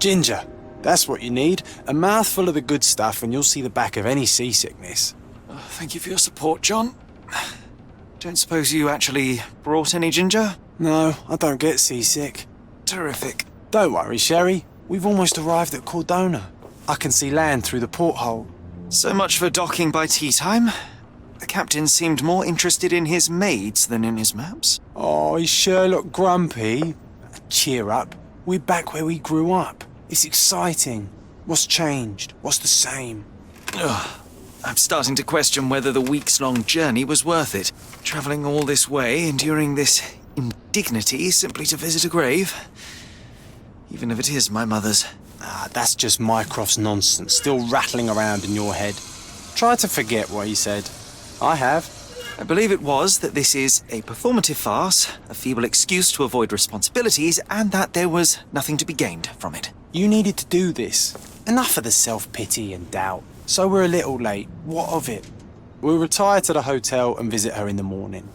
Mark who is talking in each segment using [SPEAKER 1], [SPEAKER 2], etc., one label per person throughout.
[SPEAKER 1] Ginger. That's what you need. A mouthful of the good stuff and you'll see the back of any seasickness.
[SPEAKER 2] Thank you for your support, John. Don't suppose you actually brought any ginger?
[SPEAKER 1] No, I don't get seasick.
[SPEAKER 2] Terrific.
[SPEAKER 1] Don't worry, Sherry. We've almost arrived at Cordona. I can see land through the porthole.
[SPEAKER 2] So much for docking by tea time. The captain seemed more interested in his maids than in his maps.
[SPEAKER 1] Oh, is Sherlock grumpy? Cheer up. We're back where we grew up. It's exciting. What's changed? What's the same?
[SPEAKER 2] Ugh. I'm starting to question whether the weeks-long journey was worth it. Travelling all this way, enduring this indignity simply to visit a grave. Even if it is my mother's.
[SPEAKER 1] Ah, that's just Mycroft's nonsense, still rattling around in your head. Try to forget what he said. I have.
[SPEAKER 2] I believe it was that this is a performative farce, a feeble excuse to avoid responsibilities, and that there was nothing to be gained from it.
[SPEAKER 1] You needed to do this. Enough of the self-pity and doubt. So we're a little late. What of it? We'll retire to the hotel and visit her in the morning.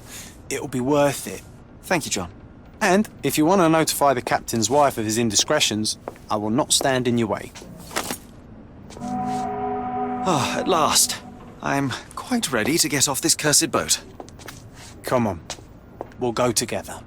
[SPEAKER 1] It'll be worth it.
[SPEAKER 2] Thank you, John.
[SPEAKER 1] And if you want to notify the captain's wife of his indiscretions, I will not stand in your way.
[SPEAKER 2] Ah, at last. I'm quite ready to get off this cursed boat.
[SPEAKER 1] Come on. We'll go together.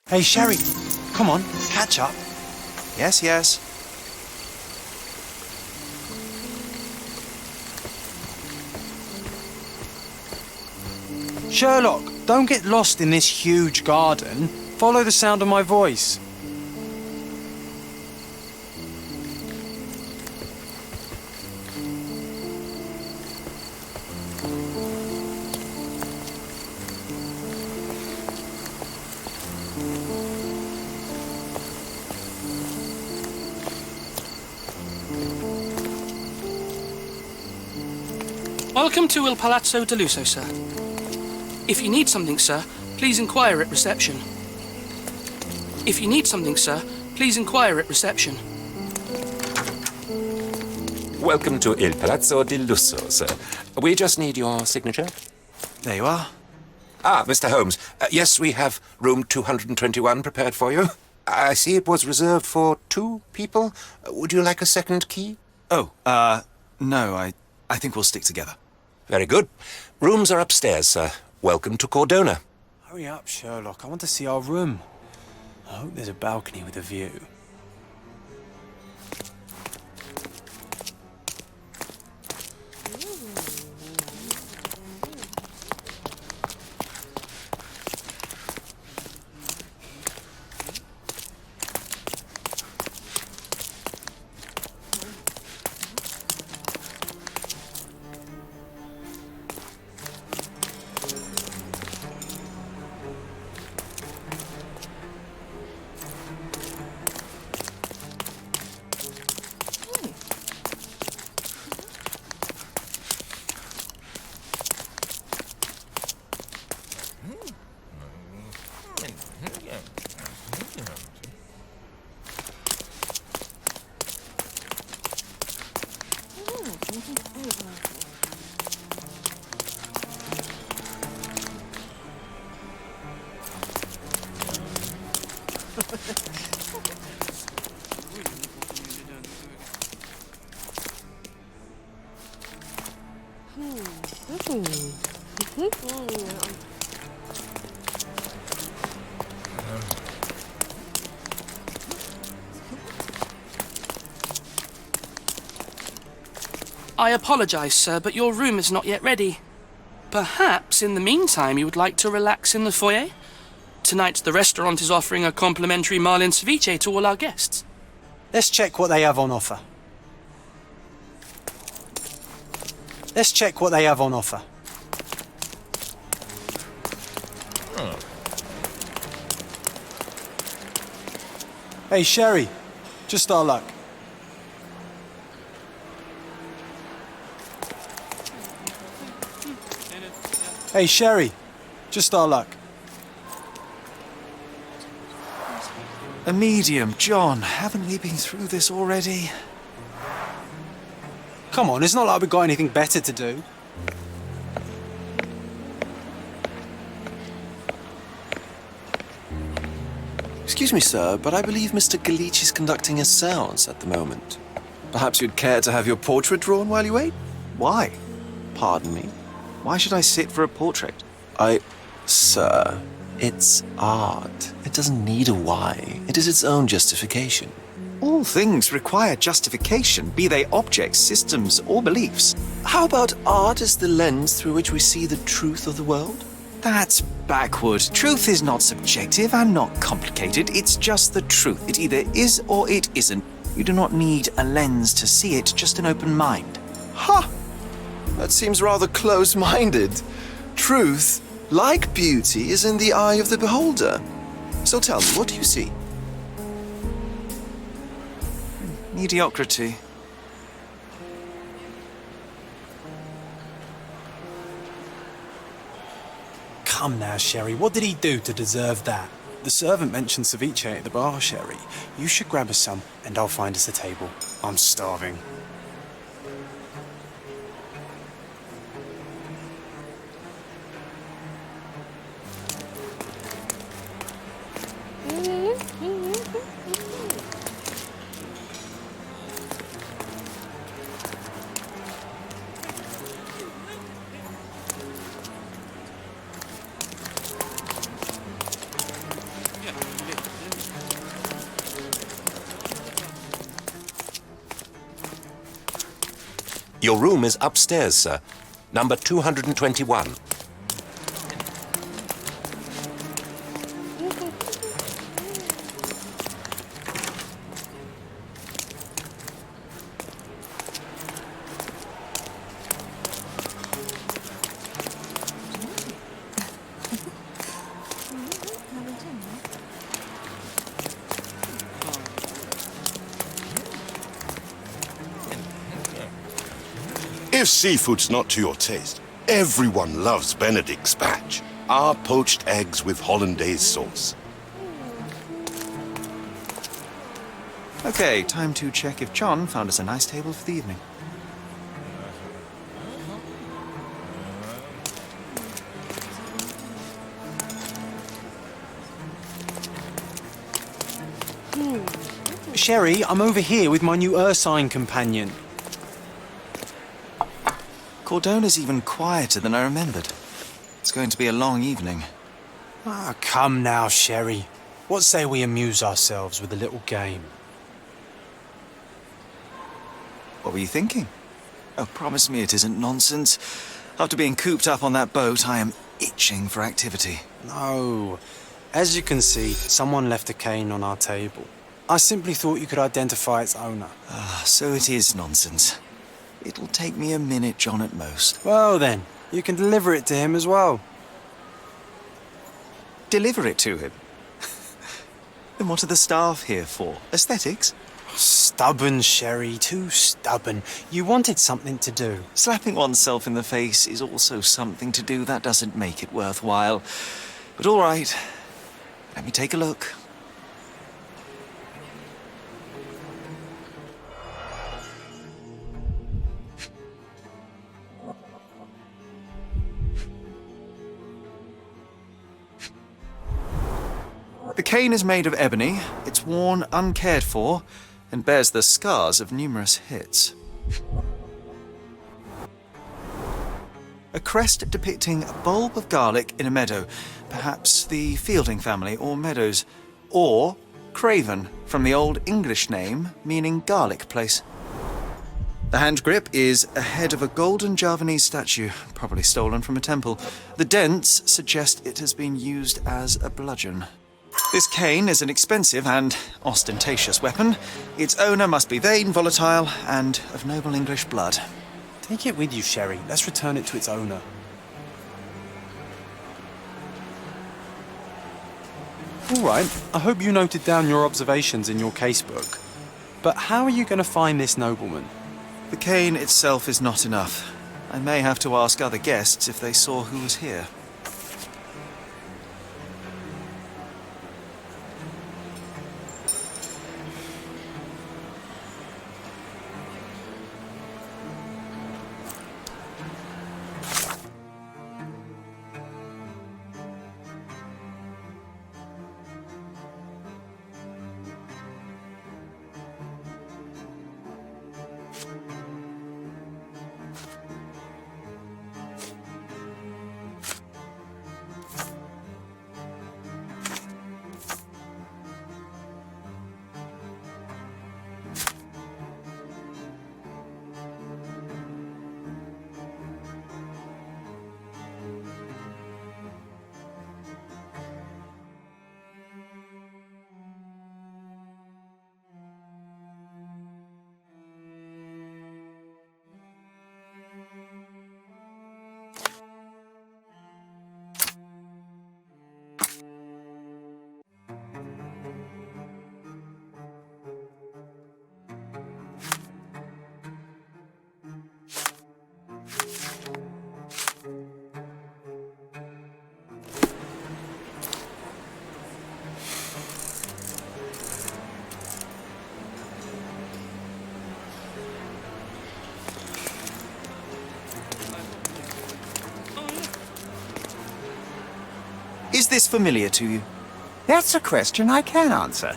[SPEAKER 1] Hey, Sherry, come on, catch up.
[SPEAKER 2] Yes, yes.
[SPEAKER 1] Sherlock, don't get lost in this huge garden. Follow the sound of my voice.
[SPEAKER 3] Welcome to Il Palazzo de Lusso, sir. If you need something, sir, please inquire at reception. If you need something, sir, please inquire at reception.
[SPEAKER 4] Welcome to Il Palazzo di Lusso, sir. We just need your signature.
[SPEAKER 2] There you are.
[SPEAKER 4] Ah, Mr. Holmes. Yes, we have room 221 prepared for you. I see it was reserved for 2 people. Would you like a second key?
[SPEAKER 2] Oh, no, I think we'll stick together.
[SPEAKER 4] Very good. Rooms are upstairs, sir. Welcome to Cordona.
[SPEAKER 1] Hurry up, Sherlock. I want to see our room. I hope there's a balcony with a view.
[SPEAKER 3] I apologize, sir, but your room is not yet ready. Perhaps, in the meantime, you would like to relax in the foyer? tonight the restaurant is offering a complimentary marlin ceviche to all our guests.
[SPEAKER 1] Let's check what they have on offer. Let's check what they have on offer. Hey, Sherry. Just our luck. Hey, Sherry. Just our luck.
[SPEAKER 2] A medium, John. Haven't we been through this already?
[SPEAKER 1] Come on, it's not like we've got anything better to do.
[SPEAKER 5] Excuse me, sir, but I believe Mr. Galich is conducting a séance at the moment. Perhaps you'd care to have your portrait drawn while you wait?
[SPEAKER 2] Why?
[SPEAKER 5] Pardon me?
[SPEAKER 2] Why should I sit for a portrait?
[SPEAKER 5] Sir, it's art. It doesn't need a why. It is its own justification.
[SPEAKER 2] All things require justification, be they objects, systems, or beliefs.
[SPEAKER 5] How about art as the lens through which we see the truth of the world?
[SPEAKER 2] That's backward. Truth is not subjective and not complicated. It's just the truth. It either is or it isn't. You do not need a lens to see it, just an open mind.
[SPEAKER 5] Ha! That seems rather close-minded. Truth, like beauty, is in the eye of the beholder. So tell me, what do you see?
[SPEAKER 2] Mediocrity.
[SPEAKER 1] Come now, Sherry. What did he do to deserve that? The servant mentioned ceviche at the bar, Sherry. You should grab us some, and I'll find us a table. I'm starving.
[SPEAKER 4] Your room is upstairs, sir. Number 221.
[SPEAKER 6] If seafood's not to your taste, everyone loves Benedict's batch. Our poached eggs with hollandaise sauce.
[SPEAKER 2] Okay, time to check if John found us a nice table for the evening.
[SPEAKER 1] Sherry, I'm over here with my new Ursine companion.
[SPEAKER 2] Cordona's even quieter than I remembered. It's going to be a long evening.
[SPEAKER 1] Ah, come now, Sherry. What say we amuse ourselves with a little game?
[SPEAKER 2] What were you thinking? Oh, promise me it isn't nonsense. After being cooped up on that boat, I am itching for activity.
[SPEAKER 1] No. As you can see, someone left a cane on our table. I simply thought you could identify its owner.
[SPEAKER 2] Ah, so it is nonsense. It'll take me a minute, John, at most.
[SPEAKER 1] Well then, you can deliver it to him as well.
[SPEAKER 2] Deliver it to him? Then what are the staff here for? Aesthetics?
[SPEAKER 1] Stubborn, Sherry, too stubborn. You wanted something to do.
[SPEAKER 2] Slapping oneself in the face is also something to do. That doesn't make it worthwhile. But all right, let me take a look. The cane is made of ebony, it's worn uncared for, and bears the scars of numerous hits. A crest depicting a bulb of garlic in a meadow, perhaps the Fielding family or Meadows, or Craven, from the Old English name meaning garlic place. The hand grip is a head of a golden Javanese statue, probably stolen from a temple. The dents suggest it has been used as a bludgeon. This cane is an expensive and ostentatious weapon. Its owner must be vain, volatile, and of noble English blood.
[SPEAKER 1] Take it with you, Sherry. Let's return it to its owner. All right, I hope you noted down your observations in your casebook. But how are you going to find this nobleman?
[SPEAKER 2] The cane itself is not enough. I may have to ask other guests if they saw who was here. Is this familiar to you?
[SPEAKER 7] That's a question I can answer.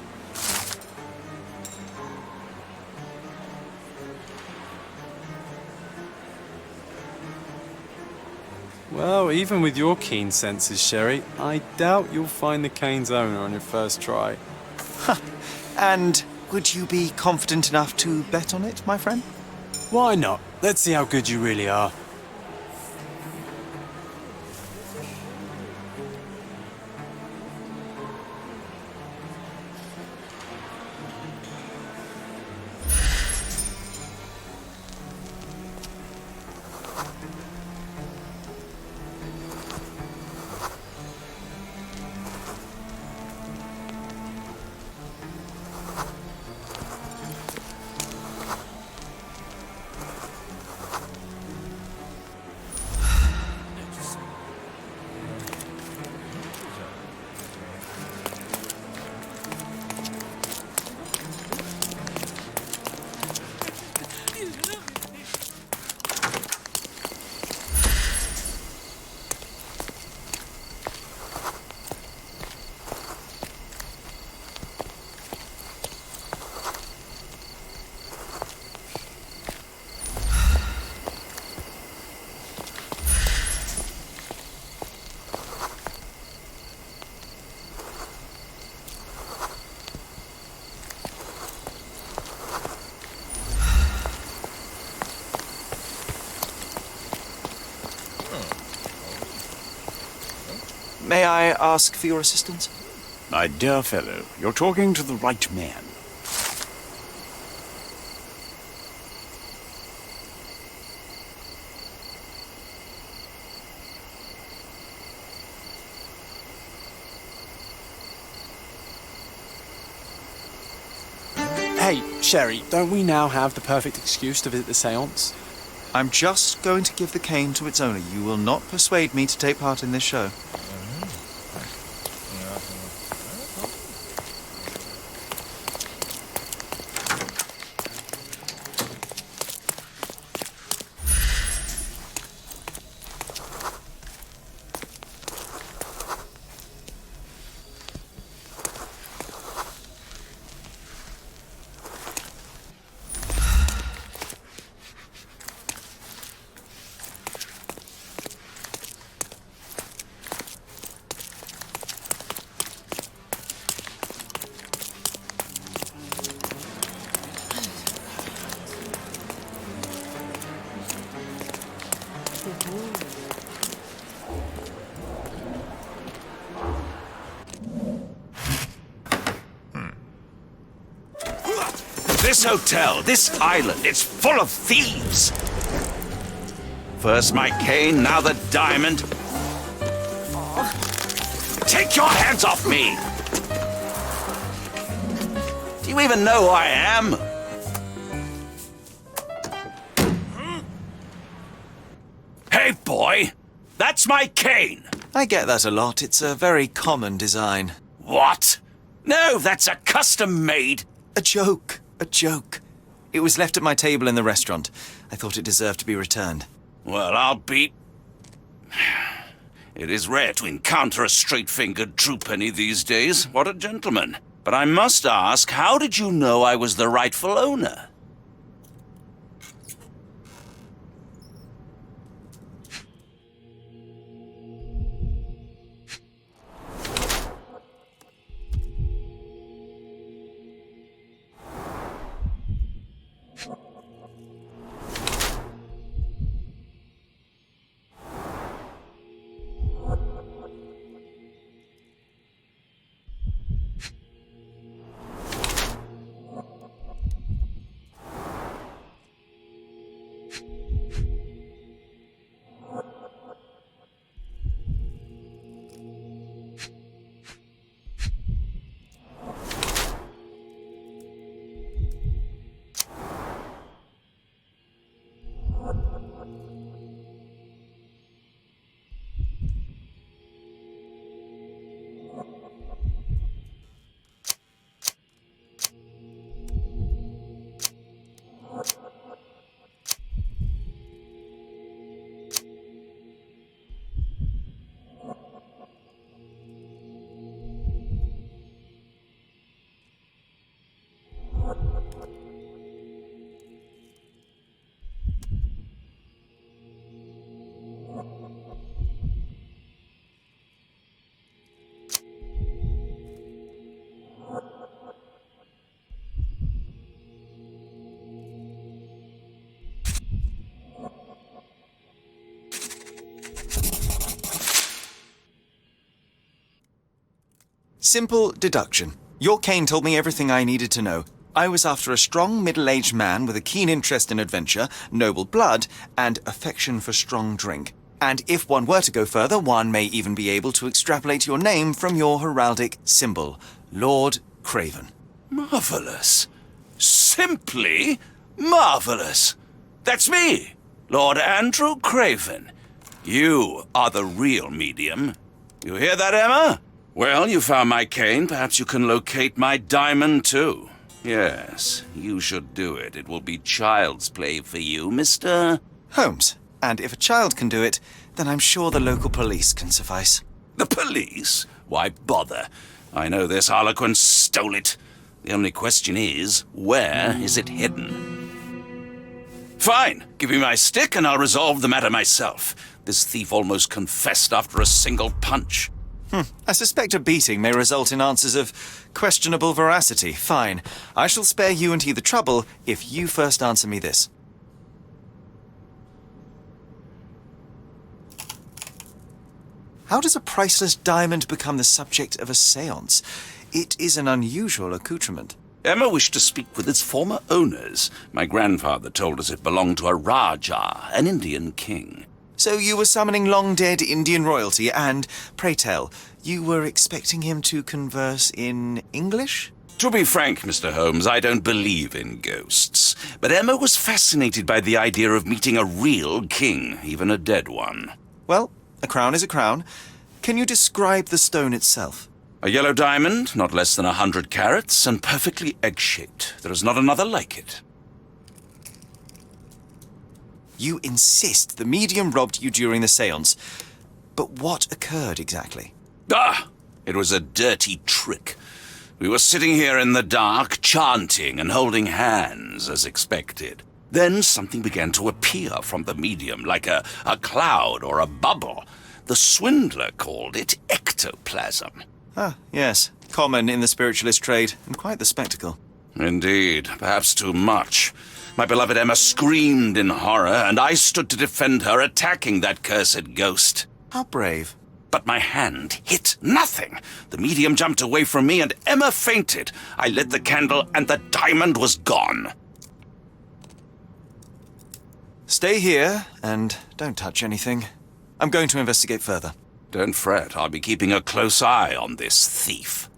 [SPEAKER 1] Well, even with your keen senses, Sherry, I doubt you'll find the cane's owner on your first try.
[SPEAKER 2] And would you be confident enough to bet on it, my friend?
[SPEAKER 1] Why not? Let's see how good you really are.
[SPEAKER 2] May I ask for your assistance?
[SPEAKER 7] My dear fellow, you're talking to the right man.
[SPEAKER 1] Hey, Sherry, don't we now have the perfect excuse to visit the séance?
[SPEAKER 2] I'm just going to give the cane to its owner. You will not persuade me to take part in this show.
[SPEAKER 7] This hotel, this island, it's full of thieves. First my cane, now the diamond. Take your hands off me! Do you even know who I am? Hey, boy! That's my cane!
[SPEAKER 2] I get that a lot. It's a very common design.
[SPEAKER 7] What? No, that's a custom-made...
[SPEAKER 2] A joke. A joke. It was left at my table in the restaurant. I thought it deserved to be returned.
[SPEAKER 7] Well, I'll be... It is rare to encounter a straight-fingered true penny these days. What a gentleman. But I must ask, how did you know I was the rightful owner?
[SPEAKER 2] Simple deduction. Your cane told me everything I needed to know. I was after a strong middle-aged man with a keen interest in adventure, noble blood, and affection for strong drink. And if one were to go further, one may even be able to extrapolate your name from your heraldic symbol, Lord Craven.
[SPEAKER 7] Marvelous. Simply marvelous. That's me, Lord Andrew Craven. You are the real medium. You hear that, Emma? Well, you found my cane. Perhaps you can locate my diamond, too. Yes, you should do it. It will be child's play for you, Mr.
[SPEAKER 2] Holmes. And if a child can do it, then I'm sure the local police can suffice.
[SPEAKER 7] The police? Why bother? I know this harlequin stole it. The only question is, where is it hidden? Fine. Give me my stick and I'll resolve the matter myself. This thief almost confessed after a single punch.
[SPEAKER 2] I suspect a beating may result in answers of questionable veracity. Fine. I shall spare you and he the trouble if you first answer me this. How does a priceless diamond become the subject of a séance? It is an unusual accoutrement.
[SPEAKER 7] Emma wished to speak with its former owners. My grandfather told us it belonged to a Rajah, an Indian king.
[SPEAKER 2] So you were summoning long-dead Indian royalty and, pray tell, you were expecting him to converse in English?
[SPEAKER 7] To be frank, Mr. Holmes, I don't believe in ghosts. But Emma was fascinated by the idea of meeting a real king, even a dead one.
[SPEAKER 2] Well, a crown is a crown. Can you describe the stone itself?
[SPEAKER 7] A yellow diamond, not less than 100 carats, and perfectly egg-shaped. There is not another like it.
[SPEAKER 2] You insist the medium robbed you during the séance. But what occurred exactly?
[SPEAKER 7] It was a dirty trick. We were sitting here in the dark, chanting and holding hands, as expected. Then something began to appear from the medium, like a cloud or a bubble. The swindler called it ectoplasm.
[SPEAKER 2] Ah, yes. Common in the spiritualist trade, and quite the spectacle.
[SPEAKER 7] Indeed, perhaps too much. My beloved Emma screamed in horror, and I stood to defend her, attacking that cursed ghost.
[SPEAKER 2] How brave.
[SPEAKER 7] but my hand hit nothing. The medium jumped away from me and Emma fainted. I lit the candle and the diamond was gone.
[SPEAKER 2] Stay here and don't touch anything. I'm going to investigate further.
[SPEAKER 7] Don't fret, I'll be keeping a close eye on this thief.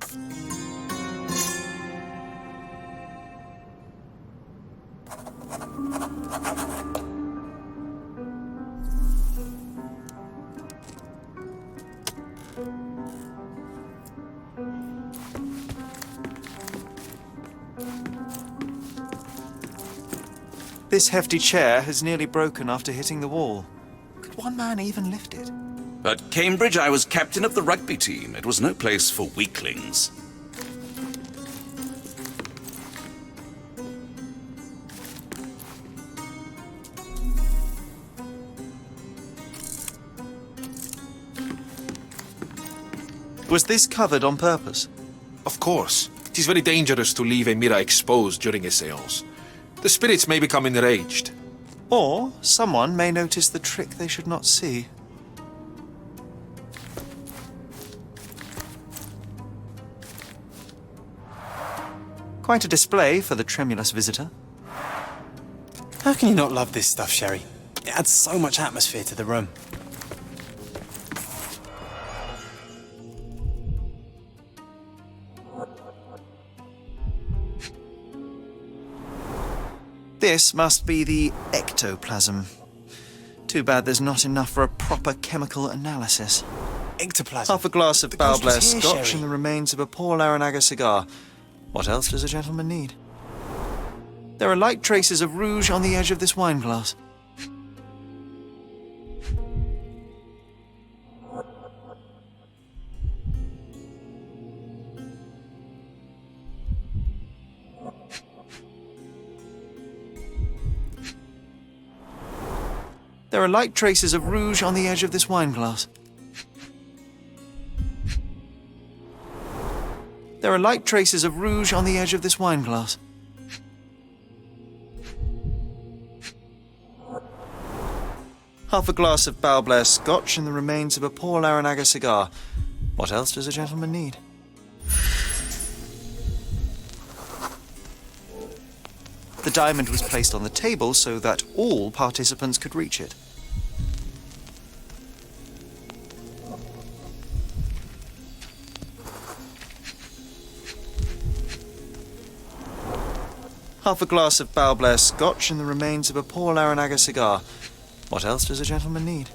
[SPEAKER 2] This hefty chair has nearly broken after hitting the wall. Could one man even lift it?
[SPEAKER 7] At Cambridge, I was captain of the rugby team. It was no place for weaklings.
[SPEAKER 2] Was this covered on purpose?
[SPEAKER 8] Of course. It is very dangerous to leave a mirror exposed during a séance. The spirits may become enraged.
[SPEAKER 2] Or someone may notice the trick they should not see. Quite a display for the tremulous visitor.
[SPEAKER 1] How can you not love this stuff, Sherry? It adds so much atmosphere to the room.
[SPEAKER 2] This must be the ectoplasm. Too bad there's not enough for a proper chemical analysis.
[SPEAKER 1] Ectoplasm.
[SPEAKER 2] Half a glass of
[SPEAKER 1] The ghost was
[SPEAKER 2] Balblair
[SPEAKER 1] here,
[SPEAKER 2] scotch
[SPEAKER 1] Sherry.
[SPEAKER 2] and the remains of a Paul Aranaga cigar. What else does a gentleman need? There are light traces of rouge on the edge of this wine glass. There are light traces of rouge on the edge of this wine glass. There are light traces of rouge on the edge of this wine glass. Half a glass of Balblair scotch and the remains of a Paul Aranaga cigar. What else does a gentleman need? The diamond was placed on the table so that all participants could reach it. Half a glass of Balblair scotch and the remains of a Paul Aranaga cigar. What else does a gentleman need?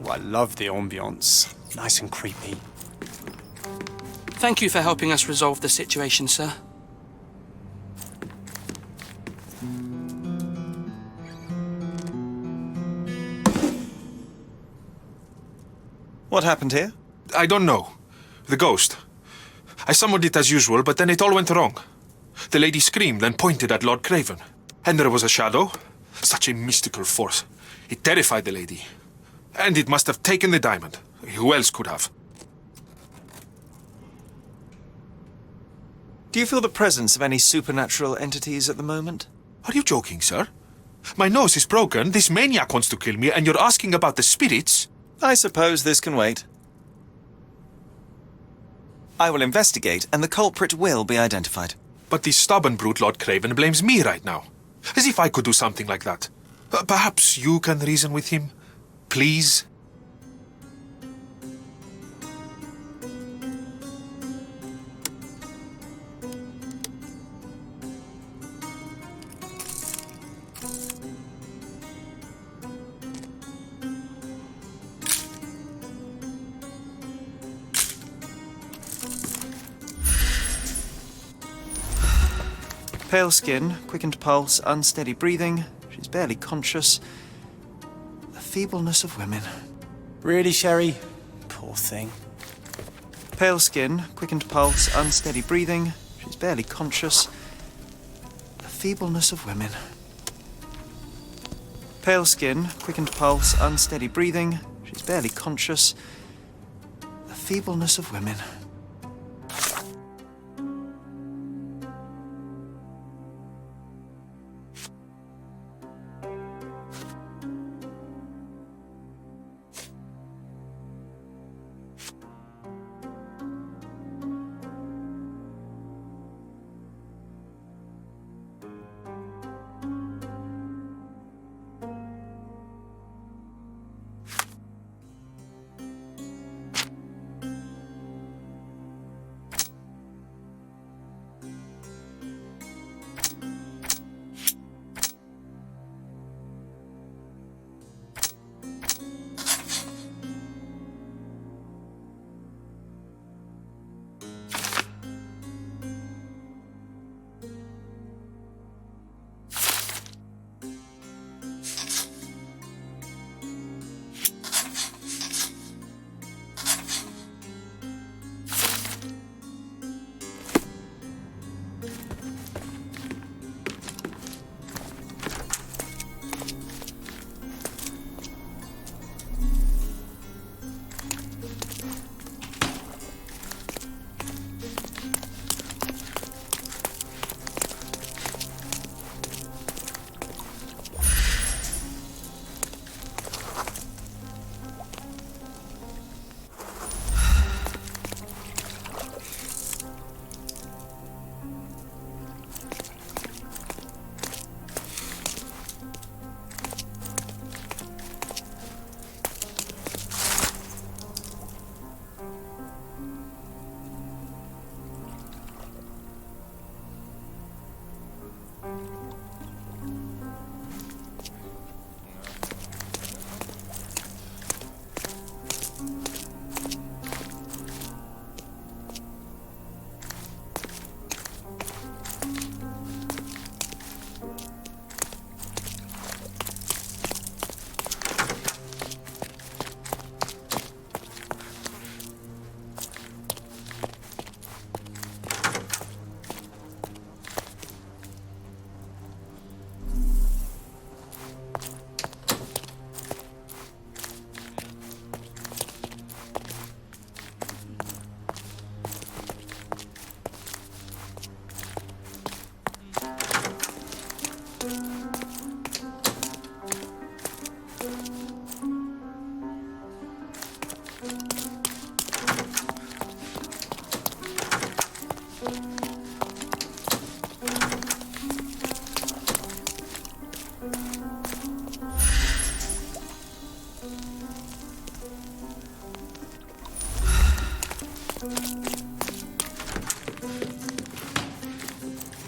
[SPEAKER 1] I love the ambience. Nice and creepy.
[SPEAKER 3] Thank you for helping us resolve the situation, sir.
[SPEAKER 2] What happened here?
[SPEAKER 8] I don't know. The ghost. I summoned it as usual, but then it all went wrong. The lady screamed and pointed at Lord Craven. And there was a shadow. Such a mystical force. It terrified the lady. And it must have taken the diamond. Who else could have?
[SPEAKER 2] Do you feel the presence of any supernatural entities at the moment?
[SPEAKER 8] Are you joking, sir? My nose is broken, this maniac wants to kill me, and you're asking about the spirits?
[SPEAKER 2] I suppose this can wait. I will investigate, and the culprit will be identified.
[SPEAKER 8] But this stubborn brute, Lord Craven, blames me right now. As if I could do something like that. Perhaps you can reason with him? Please?
[SPEAKER 2] Pale skin, quickened pulse, unsteady breathing. She's barely conscious. The feebleness of women.
[SPEAKER 1] Really, Sherry? Poor thing.
[SPEAKER 2] Pale skin, quickened pulse, unsteady breathing. She's barely conscious. The feebleness of women. Pale skin, quickened pulse, unsteady breathing. She's barely conscious. The feebleness of women.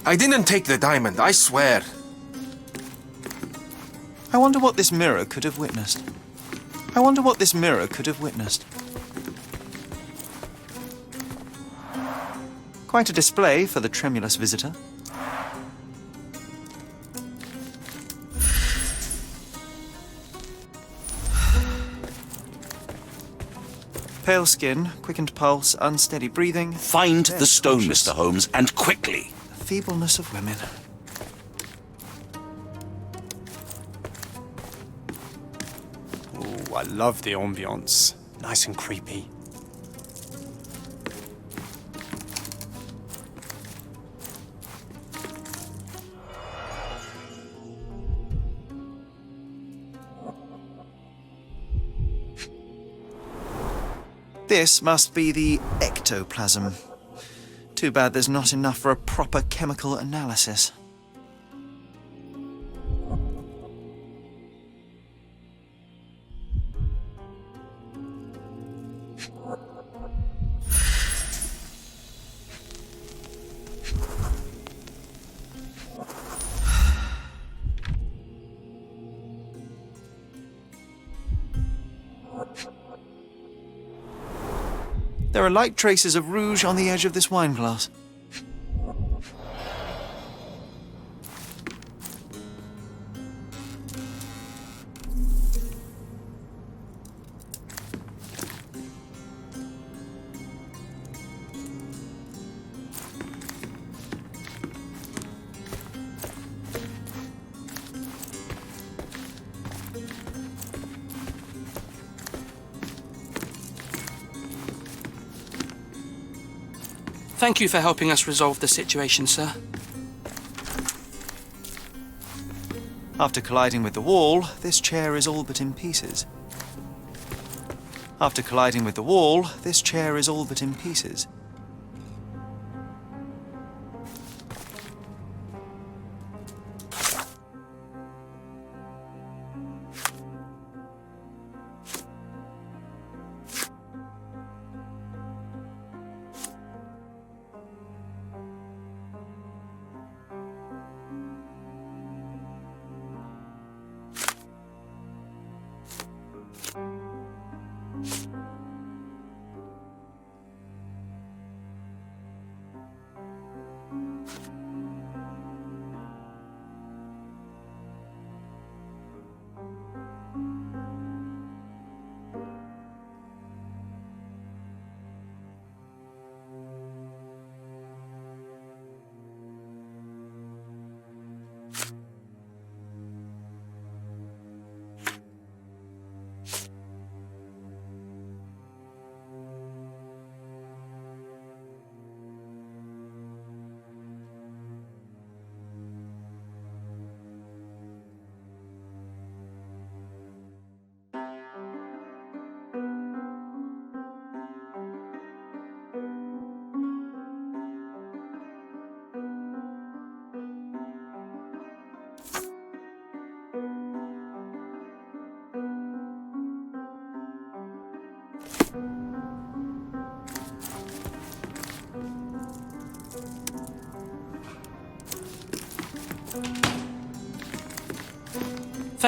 [SPEAKER 8] I didn't take the diamond, I swear.
[SPEAKER 2] I wonder what this mirror could have witnessed. I wonder what this mirror could have witnessed. Quite a display for the tremulous visitor. Pale skin, quickened pulse, unsteady breathing.
[SPEAKER 7] Find the stone,
[SPEAKER 2] conscious.
[SPEAKER 7] Mr. Holmes, and quickly.
[SPEAKER 2] The feebleness of women.
[SPEAKER 1] Ooh, I love the ambience. Nice and creepy.
[SPEAKER 2] This must be the ectoplasm. Too bad there's not enough for a proper chemical analysis. There are light traces of rouge on the edge of this wine glass.
[SPEAKER 3] Thank you for helping us resolve the situation, sir.
[SPEAKER 2] After colliding with the wall, this chair is all but in pieces. After colliding with the wall, this chair is all but in pieces.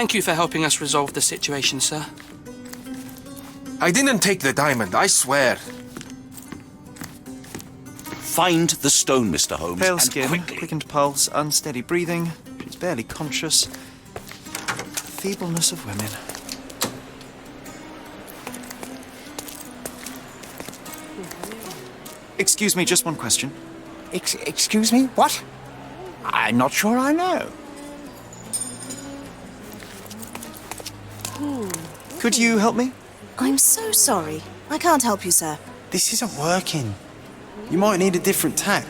[SPEAKER 3] Thank you for helping us resolve the situation, sir.
[SPEAKER 8] I didn't take the diamond, I swear.
[SPEAKER 7] Find the stone, Mr. Holmes,
[SPEAKER 2] Pale
[SPEAKER 7] and
[SPEAKER 2] skin,
[SPEAKER 7] quickly.
[SPEAKER 2] quickened pulse, unsteady breathing. She's barely conscious. Feebleness of women. Excuse me, just one question.
[SPEAKER 9] Excuse me? What? I'm not sure I know.
[SPEAKER 2] Could you help me?
[SPEAKER 10] I'm so sorry. I can't help you, sir.
[SPEAKER 1] This isn't working. You might need a different tack.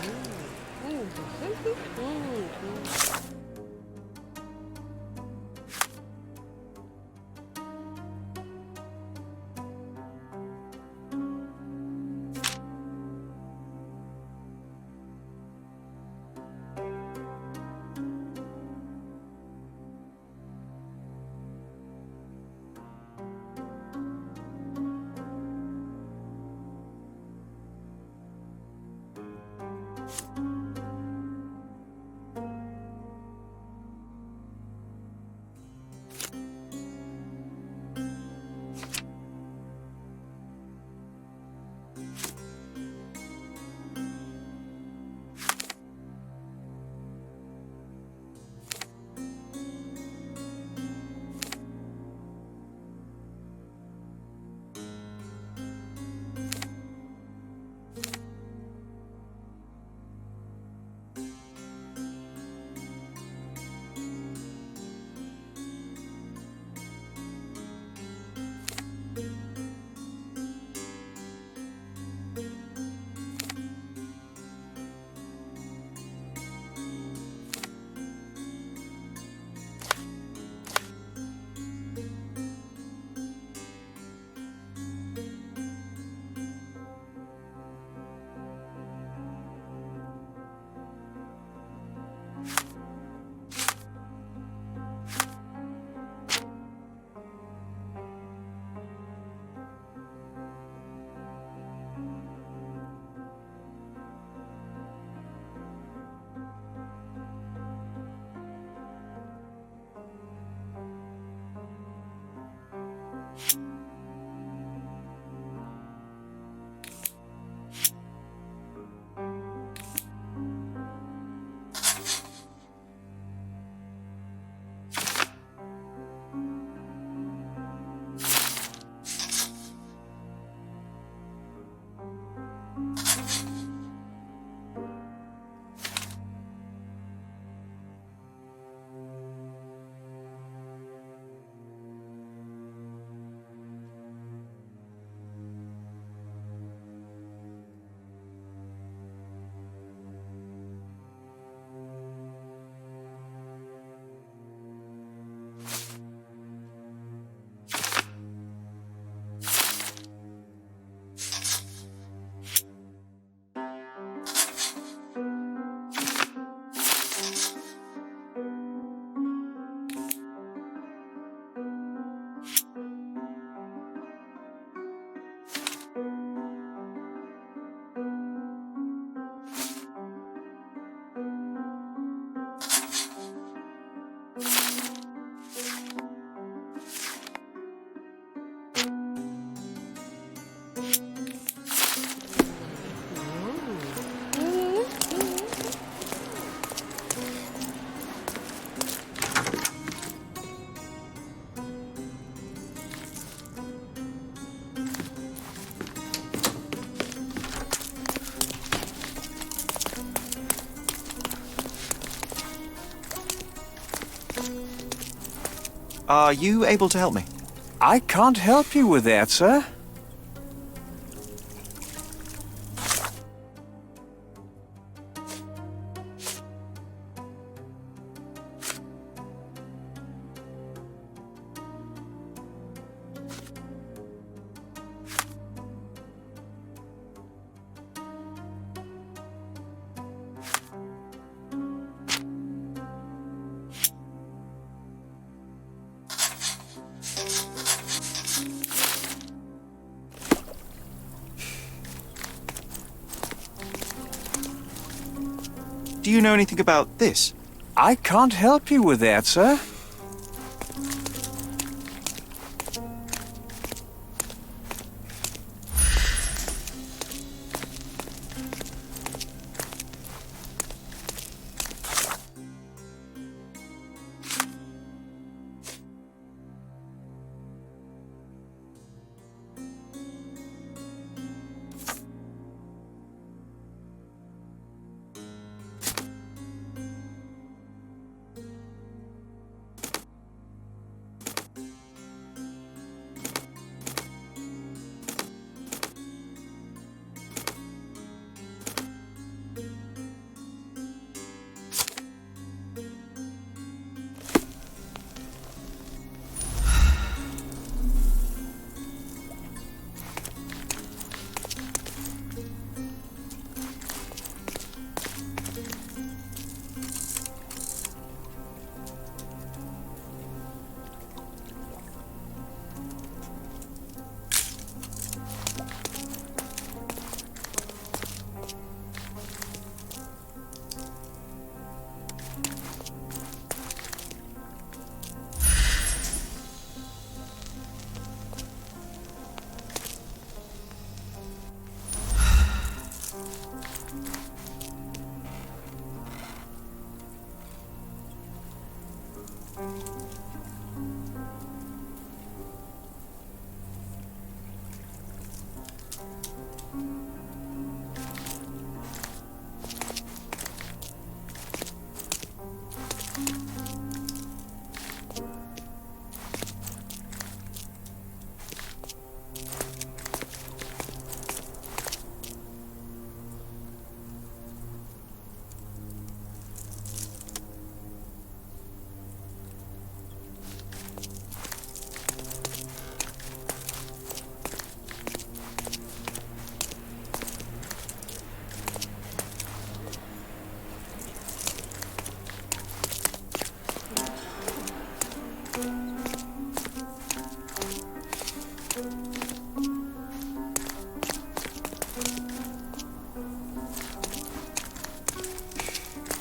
[SPEAKER 2] Are you able to help me?
[SPEAKER 9] I can't help you with that, sir.
[SPEAKER 2] Do you know anything about this?
[SPEAKER 9] I can't help you with that, sir.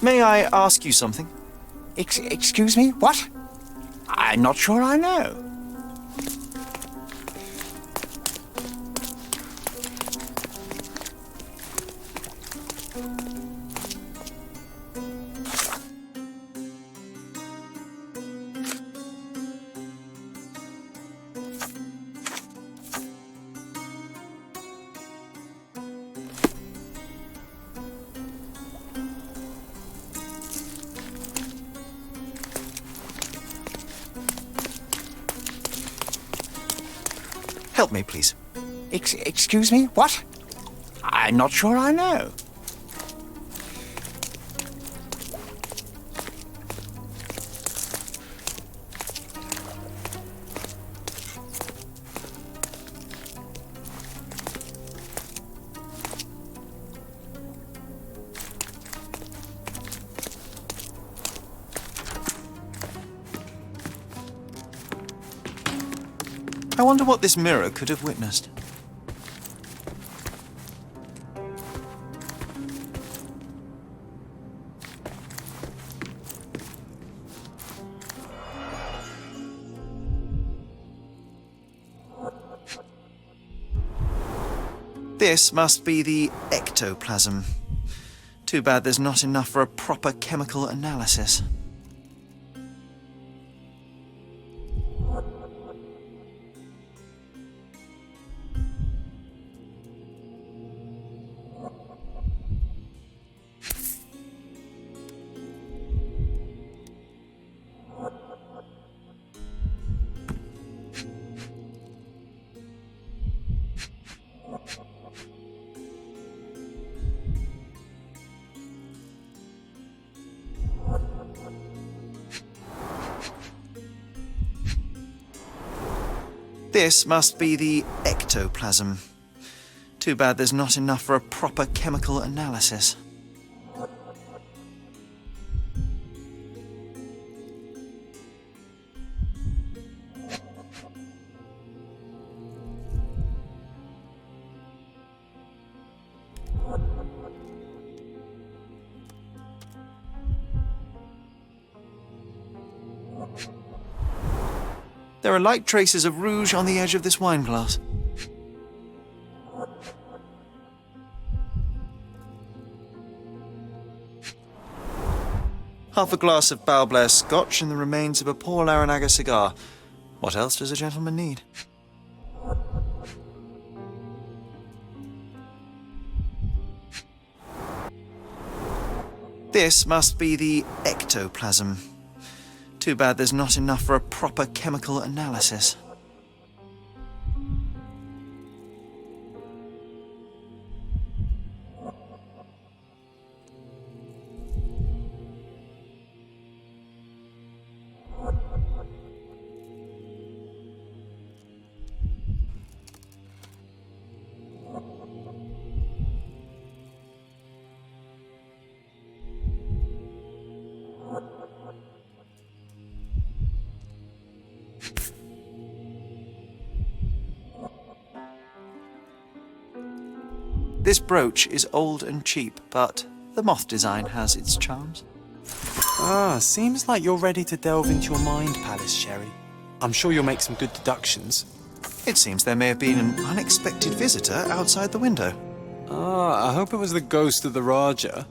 [SPEAKER 2] May I ask you something?
[SPEAKER 9] Excuse me? What? I'm not sure I know.
[SPEAKER 2] Help me, please.
[SPEAKER 9] Excuse me? What? I'm not sure I know.
[SPEAKER 2] I wonder what this mirror could have witnessed. This must be the ectoplasm. Too bad there's not enough for a proper chemical analysis. This must be the ectoplasm. Too bad there's not enough for a proper chemical analysis. There are light traces of rouge on the edge of this wine glass. Half a glass of Balblair Scotch and the remains of a Paul Aranaga cigar. What else does a gentleman need? This must be the ectoplasm. Too bad there's not enough for a proper chemical analysis. This brooch is old and cheap, but the moth design has its charms.
[SPEAKER 1] Ah, seems like you're ready to delve into your mind palace, Sherry. I'm sure you'll make some good deductions.
[SPEAKER 2] It seems there may have been an unexpected visitor outside the window.
[SPEAKER 1] Ah, I hope it was the ghost of the Raja.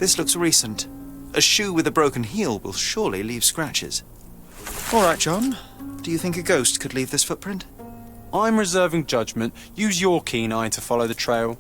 [SPEAKER 2] This looks recent. A shoe with a broken heel will surely leave scratches. All right, John. Do you think a ghost could leave this footprint?
[SPEAKER 1] I'm reserving judgment. Use your keen eye to follow the trail.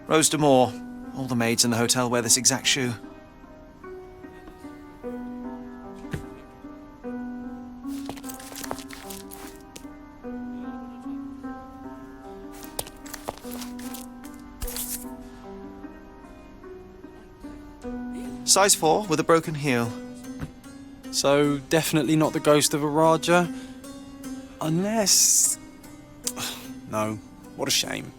[SPEAKER 2] Rose de Moore. All the maids in the hotel wear this exact shoe. Size 4 with a broken heel.
[SPEAKER 1] So, definitely not the ghost of a Raja? Unless... No, what a shame.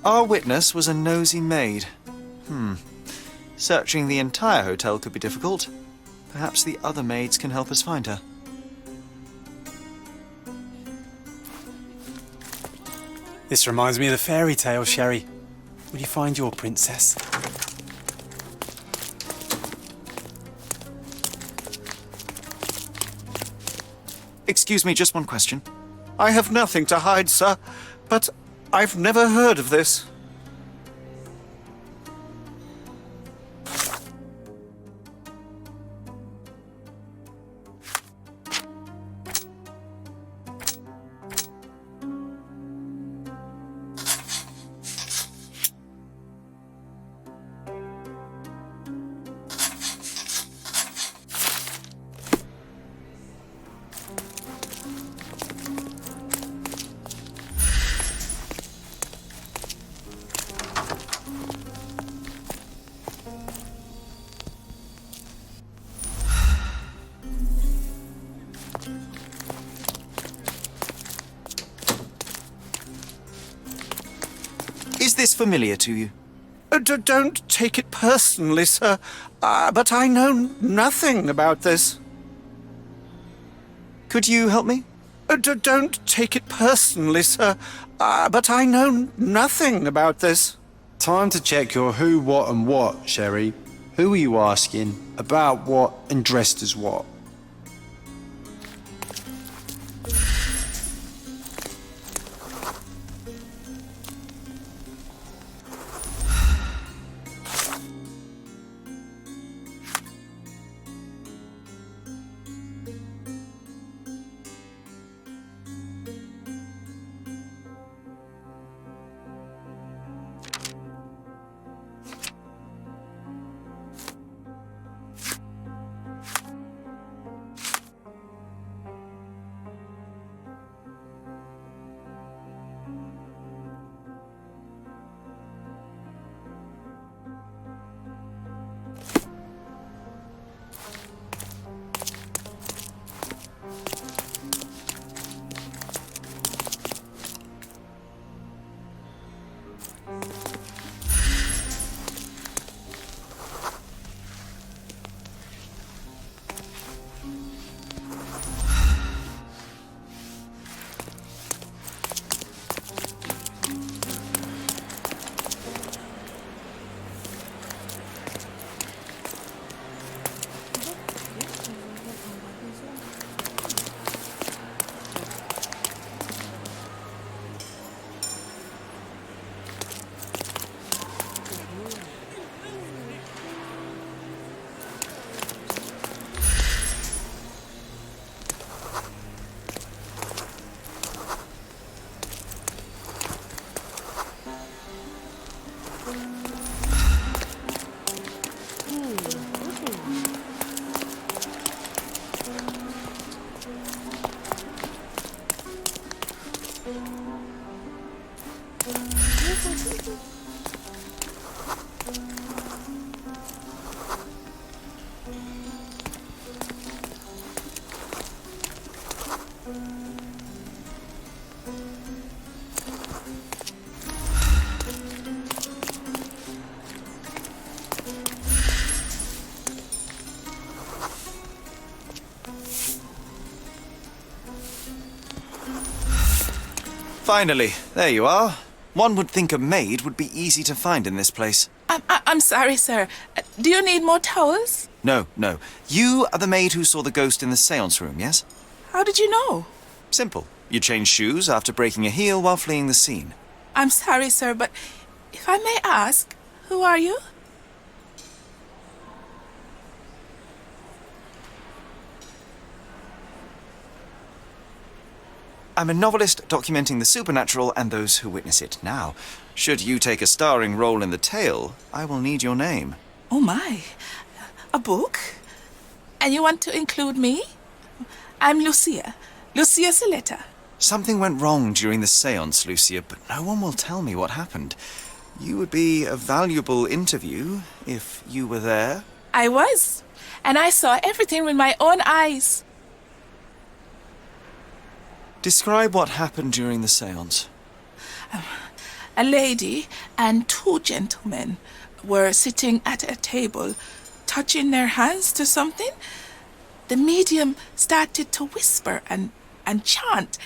[SPEAKER 2] Our witness was a nosy maid. Searching the entire hotel could be difficult. Perhaps the other maids can help us find her.
[SPEAKER 1] This reminds me of the fairy tale, Sherry. Will you find your princess?
[SPEAKER 2] Excuse me, just one question.
[SPEAKER 9] I have nothing to hide, sir, but I've never heard of this.
[SPEAKER 2] Is this familiar to you?
[SPEAKER 9] Don't take it personally, sir, but I know nothing about this.
[SPEAKER 2] Could you help me?
[SPEAKER 9] Don't take it personally, sir, but I know nothing about this.
[SPEAKER 1] Time to check your who, what and what, Sherry. Who are you asking? About what and dressed as what?
[SPEAKER 2] Finally, there you are. One would think a maid would be easy to find in this place.
[SPEAKER 11] I'm sorry, sir. Do you need more towels?
[SPEAKER 2] No. You are the maid who saw the ghost in the seance room, yes?
[SPEAKER 11] How did you know?
[SPEAKER 2] Simple. You changed shoes after breaking a heel while fleeing the scene.
[SPEAKER 11] I'm sorry, sir, but if I may ask, who are you?
[SPEAKER 2] I'm a novelist documenting the supernatural and those who witness it. Now, should you take a starring role in the tale, I will need your name.
[SPEAKER 11] Oh my. A book? And you want to include me? I'm Lucia. Lucia Saletta.
[SPEAKER 2] Something went wrong during the séance, Lucia, but no one will tell me what happened. You would be a valuable interview if you were there.
[SPEAKER 11] I was. And I saw everything with my own eyes.
[SPEAKER 2] Describe what happened during the séance.
[SPEAKER 11] A lady and two gentlemen were sitting at a table, touching their hands to something. The medium started to whisper and chant,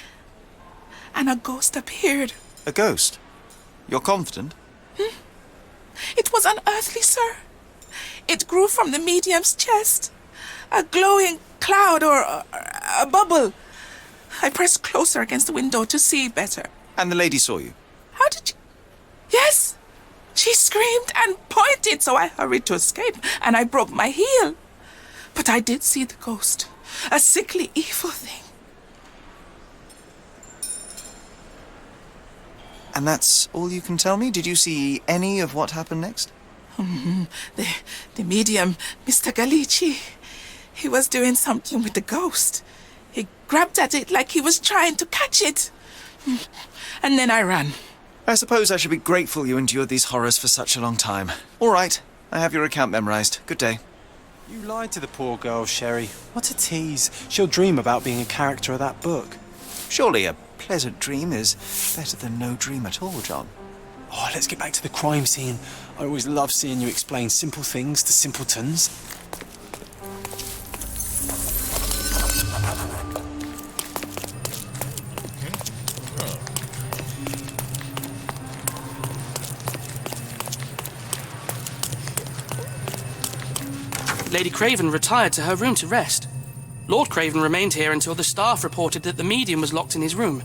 [SPEAKER 11] and a ghost appeared.
[SPEAKER 2] A ghost? You're confident?
[SPEAKER 11] It was unearthly, sir. It grew from the medium's chest. A glowing cloud or a bubble. I pressed closer against the window to see better.
[SPEAKER 2] And the lady saw you?
[SPEAKER 11] How did you... Yes! She screamed and pointed, so I hurried to escape, and I broke my heel. But I did see the ghost. A sickly, evil thing.
[SPEAKER 2] And that's all you can tell me? Did you see any of what happened next?
[SPEAKER 11] The medium, Mr. Galici, he was doing something with the ghost. He grabbed at it like he was trying to catch it. And then I ran.
[SPEAKER 2] I suppose I should be grateful you endured these horrors for such a long time. All right, I have your account memorized. Good day.
[SPEAKER 1] You lied to the poor girl, Sherry. What a tease. She'll dream about being a character of that book.
[SPEAKER 2] Surely a pleasant dream is better than no dream at all, John.
[SPEAKER 1] Oh, let's get back to the crime scene. I always love seeing you explain simple things to simpletons.
[SPEAKER 3] Lady Craven retired to her room to rest. Lord Craven remained here until the staff reported that the medium was locked in his room.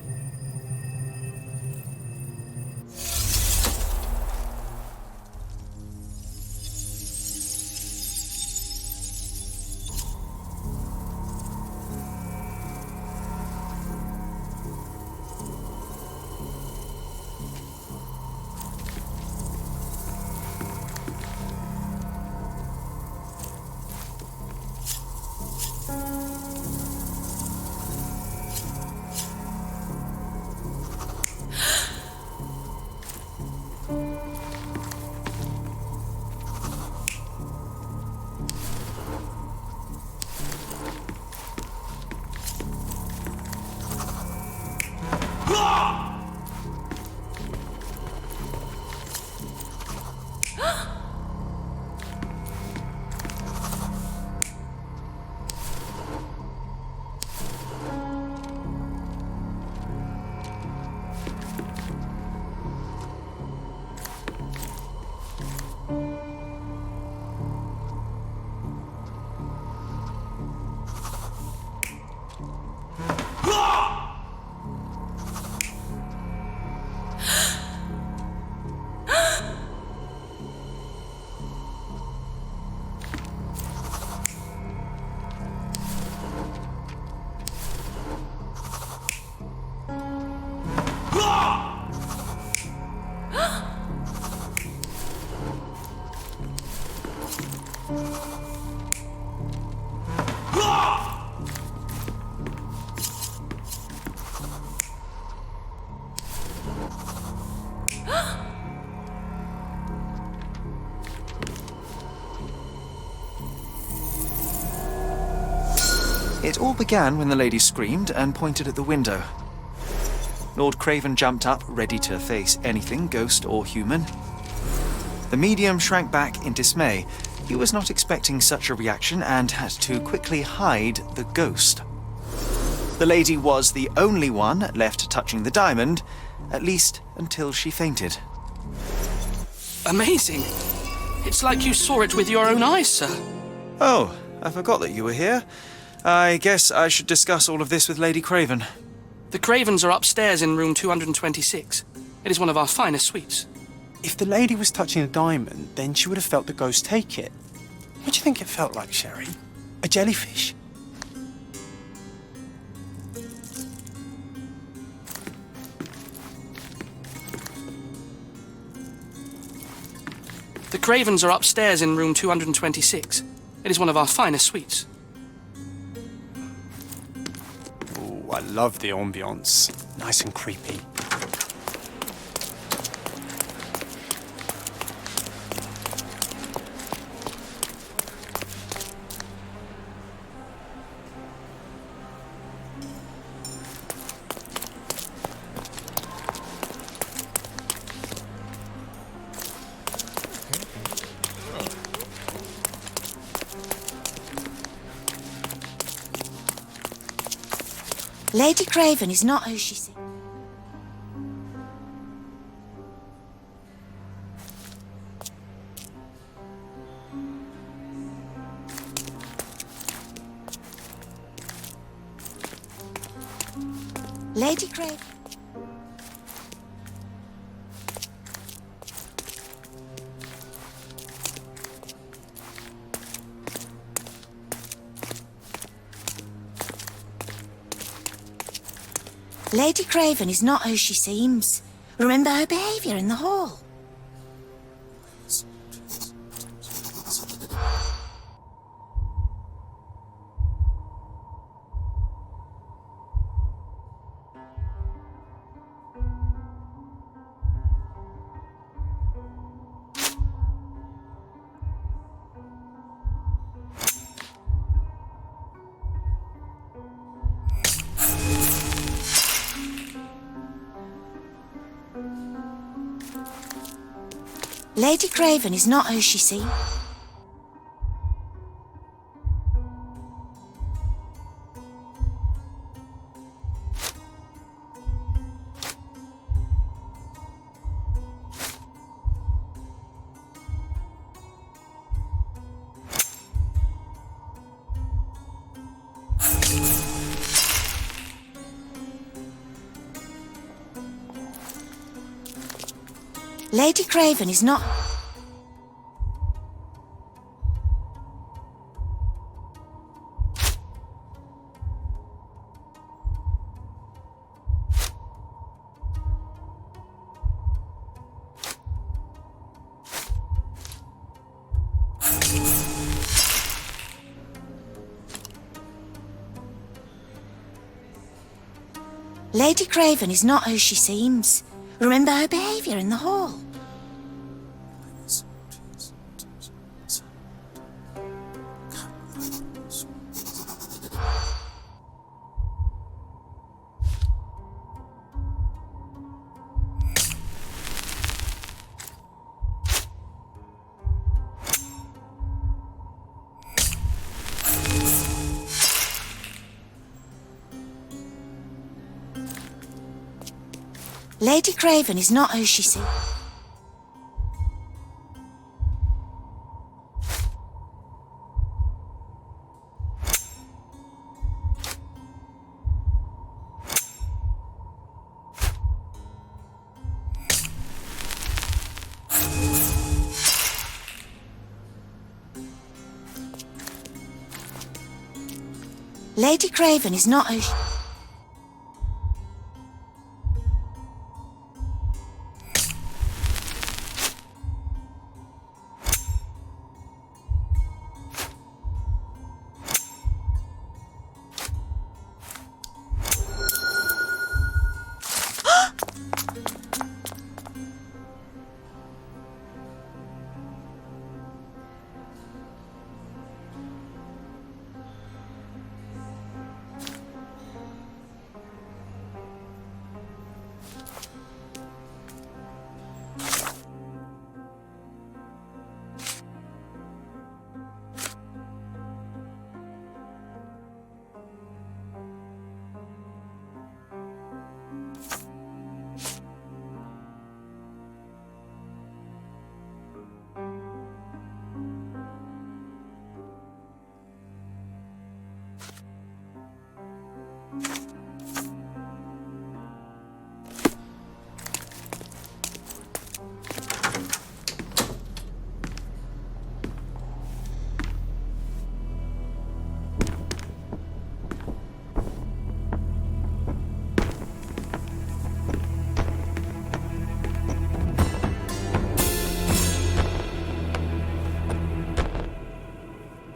[SPEAKER 2] It all began when the lady screamed and pointed at the window. Lord Craven jumped up, ready to face anything, ghost or human. The medium shrank back in dismay. He was not expecting such a reaction and had to quickly hide the ghost. The lady was the only one left touching the diamond, at least until she fainted.
[SPEAKER 3] Amazing. It's like you saw it with your own eyes, sir.
[SPEAKER 2] Oh, I forgot that you were here. I guess I should discuss all of this with Lady Craven.
[SPEAKER 3] The Cravens are upstairs in room 226. It is one of our finest suites.
[SPEAKER 1] If the lady was touching a diamond, then she would have felt the ghost take it. What do you think it felt like, Sherry? A jellyfish?
[SPEAKER 3] Cravens are upstairs in room 226. It is one of our finest suites.
[SPEAKER 1] Ooh, I love the ambience. Nice and creepy.
[SPEAKER 10] Lady Craven is not who she seems. Lady Craven. Lady Craven is not who she seems. Remember her behaviour in the hall. Lady Craven is not who she seems. Lady Craven is not... Lady Craven is not who she seems. Remember her behaviour in the hall. Lady Craven is not who she seems. Lady Craven is not who she...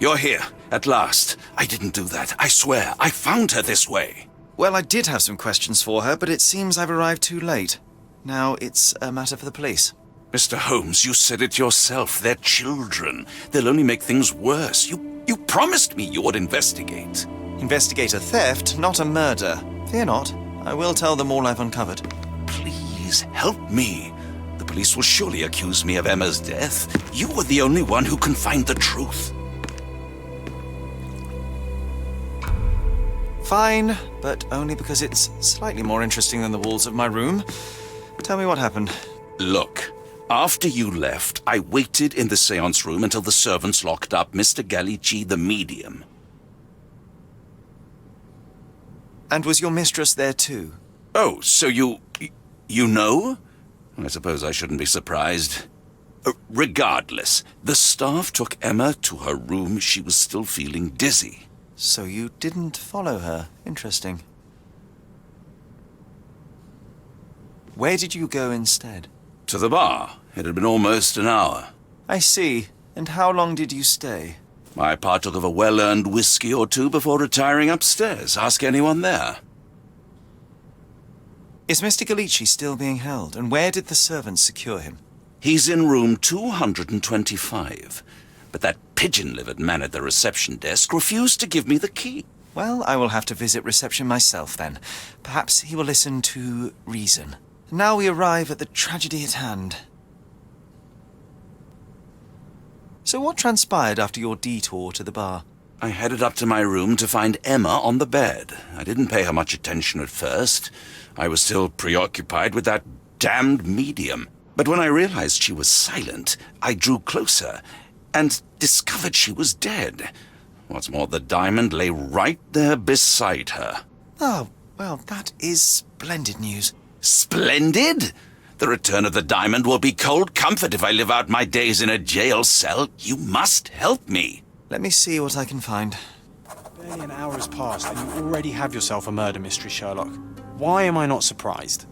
[SPEAKER 7] You're here, at last. I didn't do that. I swear, I found her this way.
[SPEAKER 2] Well, I did have some questions for her, but it seems I've arrived too late. Now it's a matter for the police.
[SPEAKER 7] Mr. Holmes, you said it yourself. They're children. They'll only make things worse. You promised me you would investigate.
[SPEAKER 2] Investigate a theft, not a murder. Fear not. I will tell them all I've uncovered.
[SPEAKER 7] Please, help me. The police will surely accuse me of Emma's death. You are the only one who can find the truth.
[SPEAKER 2] Fine, but only because it's slightly more interesting than the walls of my room. Tell me what happened.
[SPEAKER 7] Look, after you left, I waited in the seance room until the servants locked up Mr. Gallici, the medium.
[SPEAKER 2] And was your mistress there too?
[SPEAKER 7] Oh, so you know? I suppose I shouldn't be surprised. Regardless, the staff took Emma to her room. She was still feeling dizzy.
[SPEAKER 2] So you didn't follow her. Interesting. Where did you go instead?
[SPEAKER 7] To the bar. It had been almost an hour.
[SPEAKER 2] I see. And how long did you stay?
[SPEAKER 7] I partook of a well-earned whiskey or two before retiring upstairs. Ask anyone there.
[SPEAKER 2] Is Mr. Gallici still being held? And where did the servants secure him?
[SPEAKER 7] He's in room 225. But that pigeon-livered man at the reception desk refused to give me the key.
[SPEAKER 2] Well, I will have to visit reception myself then. Perhaps he will listen to reason. Now we arrive at the tragedy at hand. So what transpired after your detour to the bar?
[SPEAKER 7] I headed up to my room to find Emma on the bed. I didn't pay her much attention at first. I was still preoccupied with that damned medium. But when I realized she was silent, I drew closer and discovered she was dead. What's more, the diamond lay right there beside her.
[SPEAKER 2] Oh, well, that is splendid news.
[SPEAKER 7] Splendid? The return of the diamond will be cold comfort if I live out my days in a jail cell. You must help me.
[SPEAKER 2] Let me see what I can find.
[SPEAKER 1] Barely an hour has passed and you already have yourself a murder mystery, Sherlock. Why am I not surprised?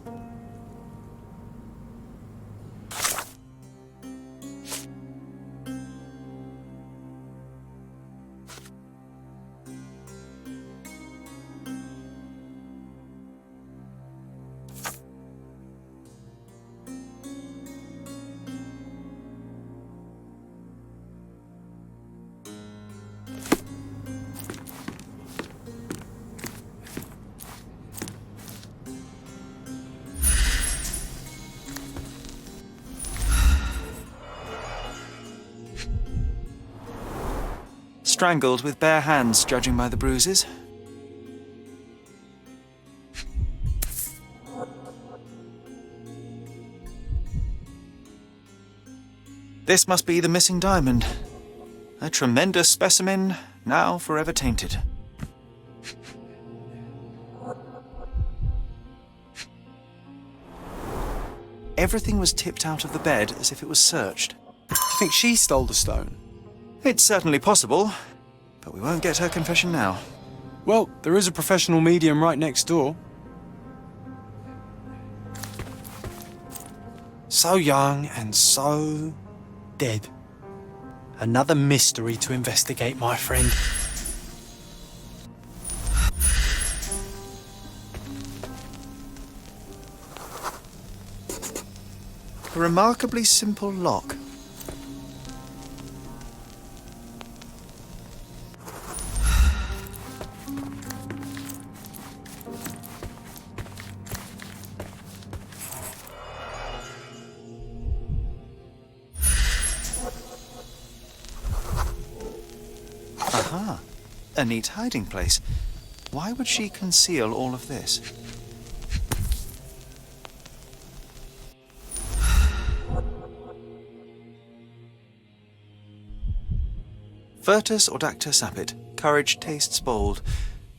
[SPEAKER 2] Strangled with bare hands, judging by the bruises. This must be the missing diamond. A tremendous specimen, now forever tainted. Everything was tipped out of the bed as if it was searched.
[SPEAKER 1] Do you think she stole the stone?
[SPEAKER 2] It's certainly possible, but we won't get her confession now.
[SPEAKER 1] Well, there is a professional medium right next door. So young and so dead. Another mystery to investigate, my friend.
[SPEAKER 2] A remarkably simple lock. Aha, a neat hiding place. Why would she conceal all of this? Virtus audacta sapit. Courage tastes bold.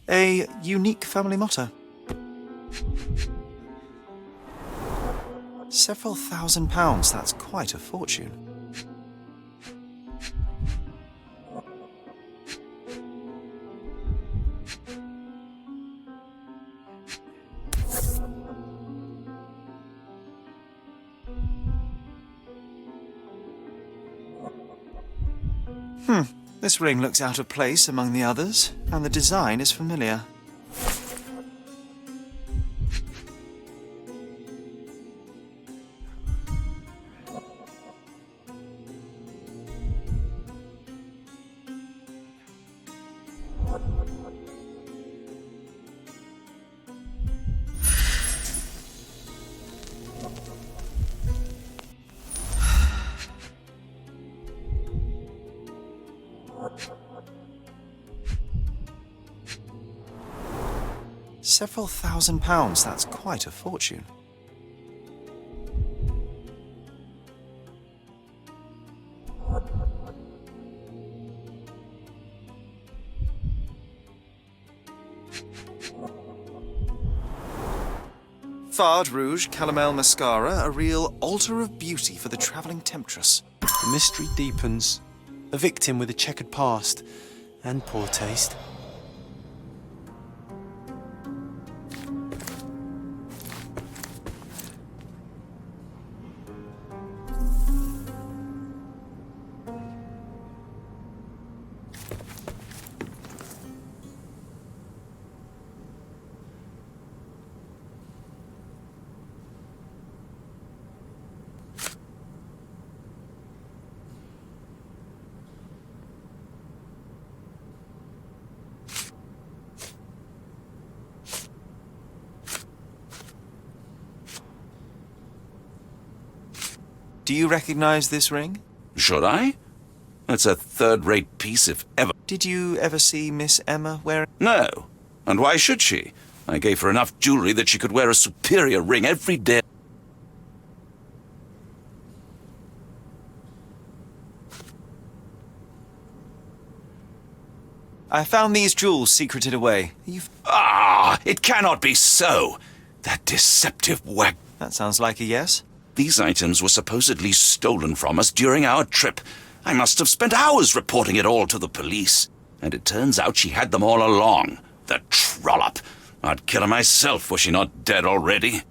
[SPEAKER 2] A unique family motto. Several £1,000s, that's quite a fortune. This ring looks out of place among the others, and the design is familiar. Several £1,000s, that's quite a fortune. Fard Rouge Calomel Mascara, a real altar of beauty for the travelling temptress.
[SPEAKER 1] The mystery deepens. A victim with a checkered past and poor taste.
[SPEAKER 2] Do you recognize this ring?
[SPEAKER 7] Should I? It's a third-rate piece, if ever.
[SPEAKER 2] Did you ever see Miss Emma wearing?
[SPEAKER 7] No. And why should she? I gave her enough jewelry that she could wear a superior ring every day.
[SPEAKER 2] I found these jewels secreted away.
[SPEAKER 7] It cannot be so! That deceptive wag...
[SPEAKER 2] That sounds like a yes.
[SPEAKER 7] These items were supposedly stolen from us during our trip. I must have spent hours reporting it all to the police. And it turns out she had them all along. The trollop! I'd kill her myself were she not dead already.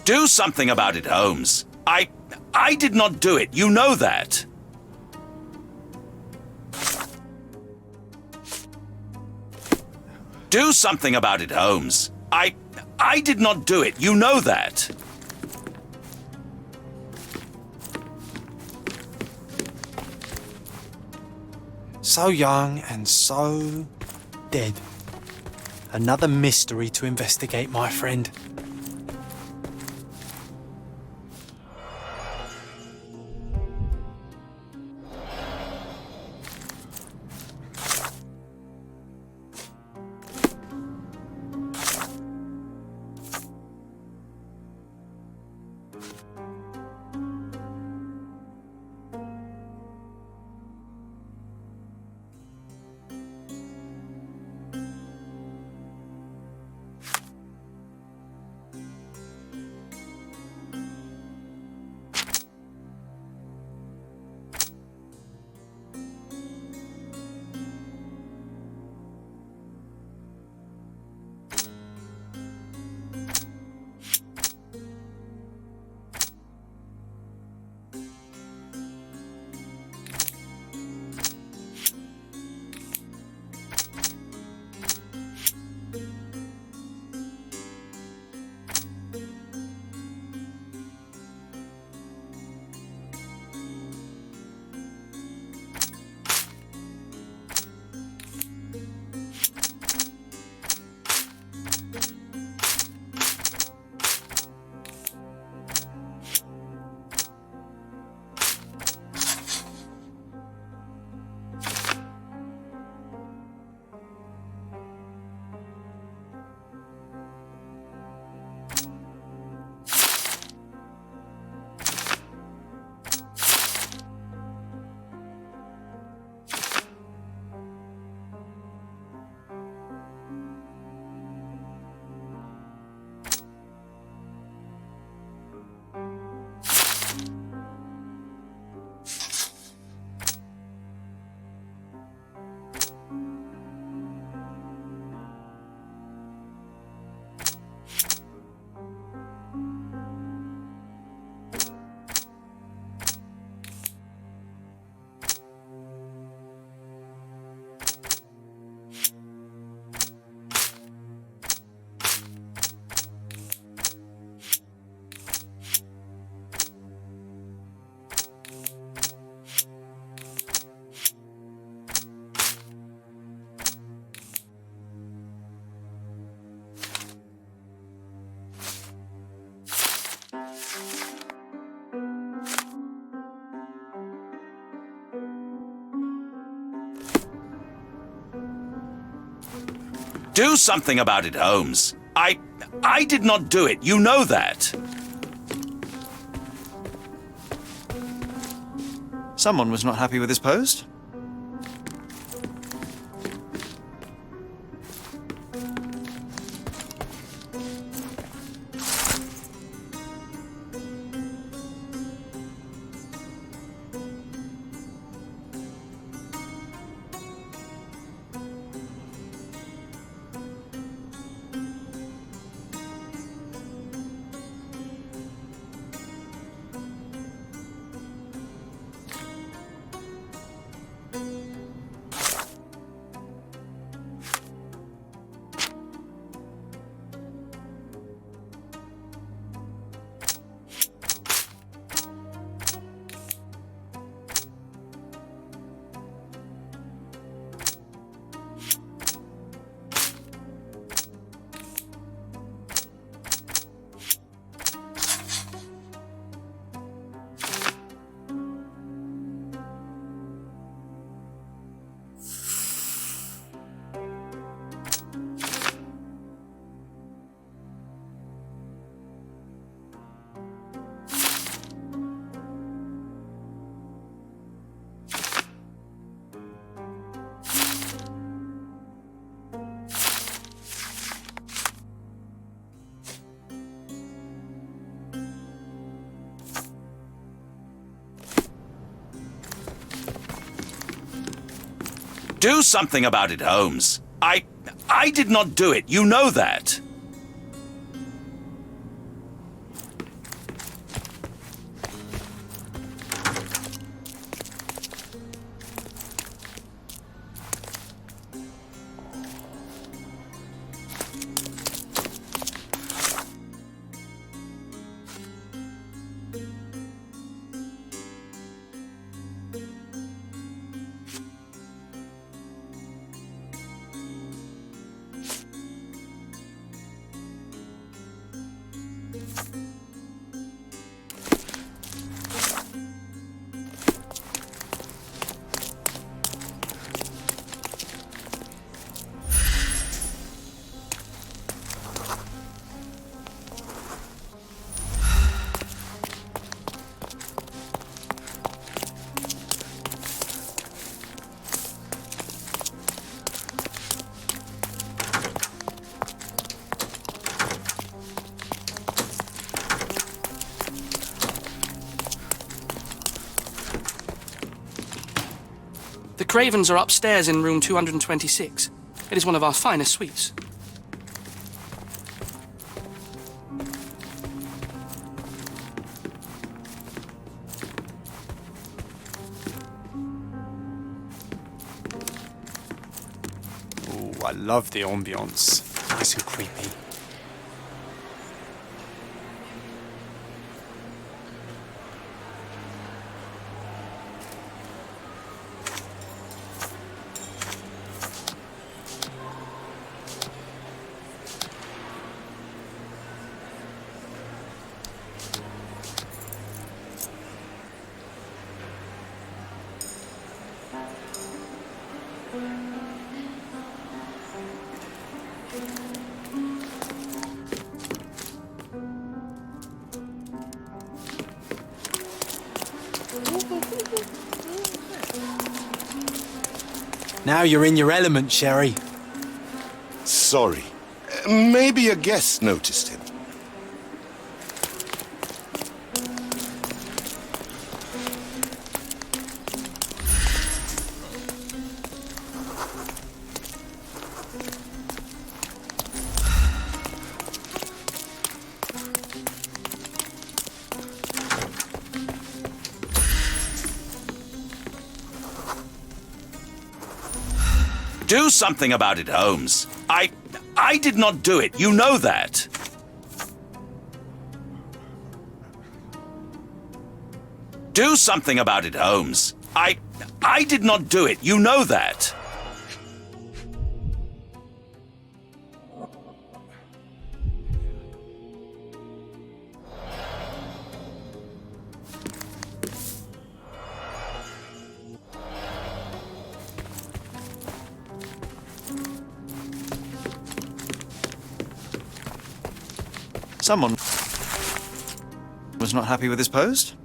[SPEAKER 7] Do something about it, Holmes. I did not do it. You know that. Do something about it, Holmes. I did not do it. You know that.
[SPEAKER 1] So young and so dead. Another mystery to investigate, my friend.
[SPEAKER 7] Do something about it, Holmes. I did not do it. You know that.
[SPEAKER 2] Someone was not happy with his post.
[SPEAKER 7] Do something about it, Holmes. I did not do it. You know that.
[SPEAKER 3] The Cravens are upstairs in room 226. It is one of our finest suites.
[SPEAKER 1] Oh, I love the ambience. Nice and creepy. Now you're in your element, Sherry.
[SPEAKER 6] Sorry. Maybe a guest noticed him.
[SPEAKER 7] Do something about it, Holmes. I did not do it. You know that. Do something about it, Holmes. I did not do it. You know that.
[SPEAKER 2] Someone was not happy with his post.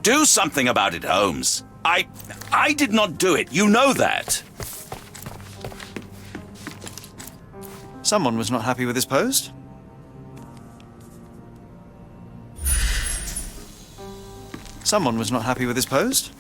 [SPEAKER 7] Do something about it, Holmes. I did not do it. You know that.
[SPEAKER 2] Someone was not happy with his post. Someone was not happy with his post.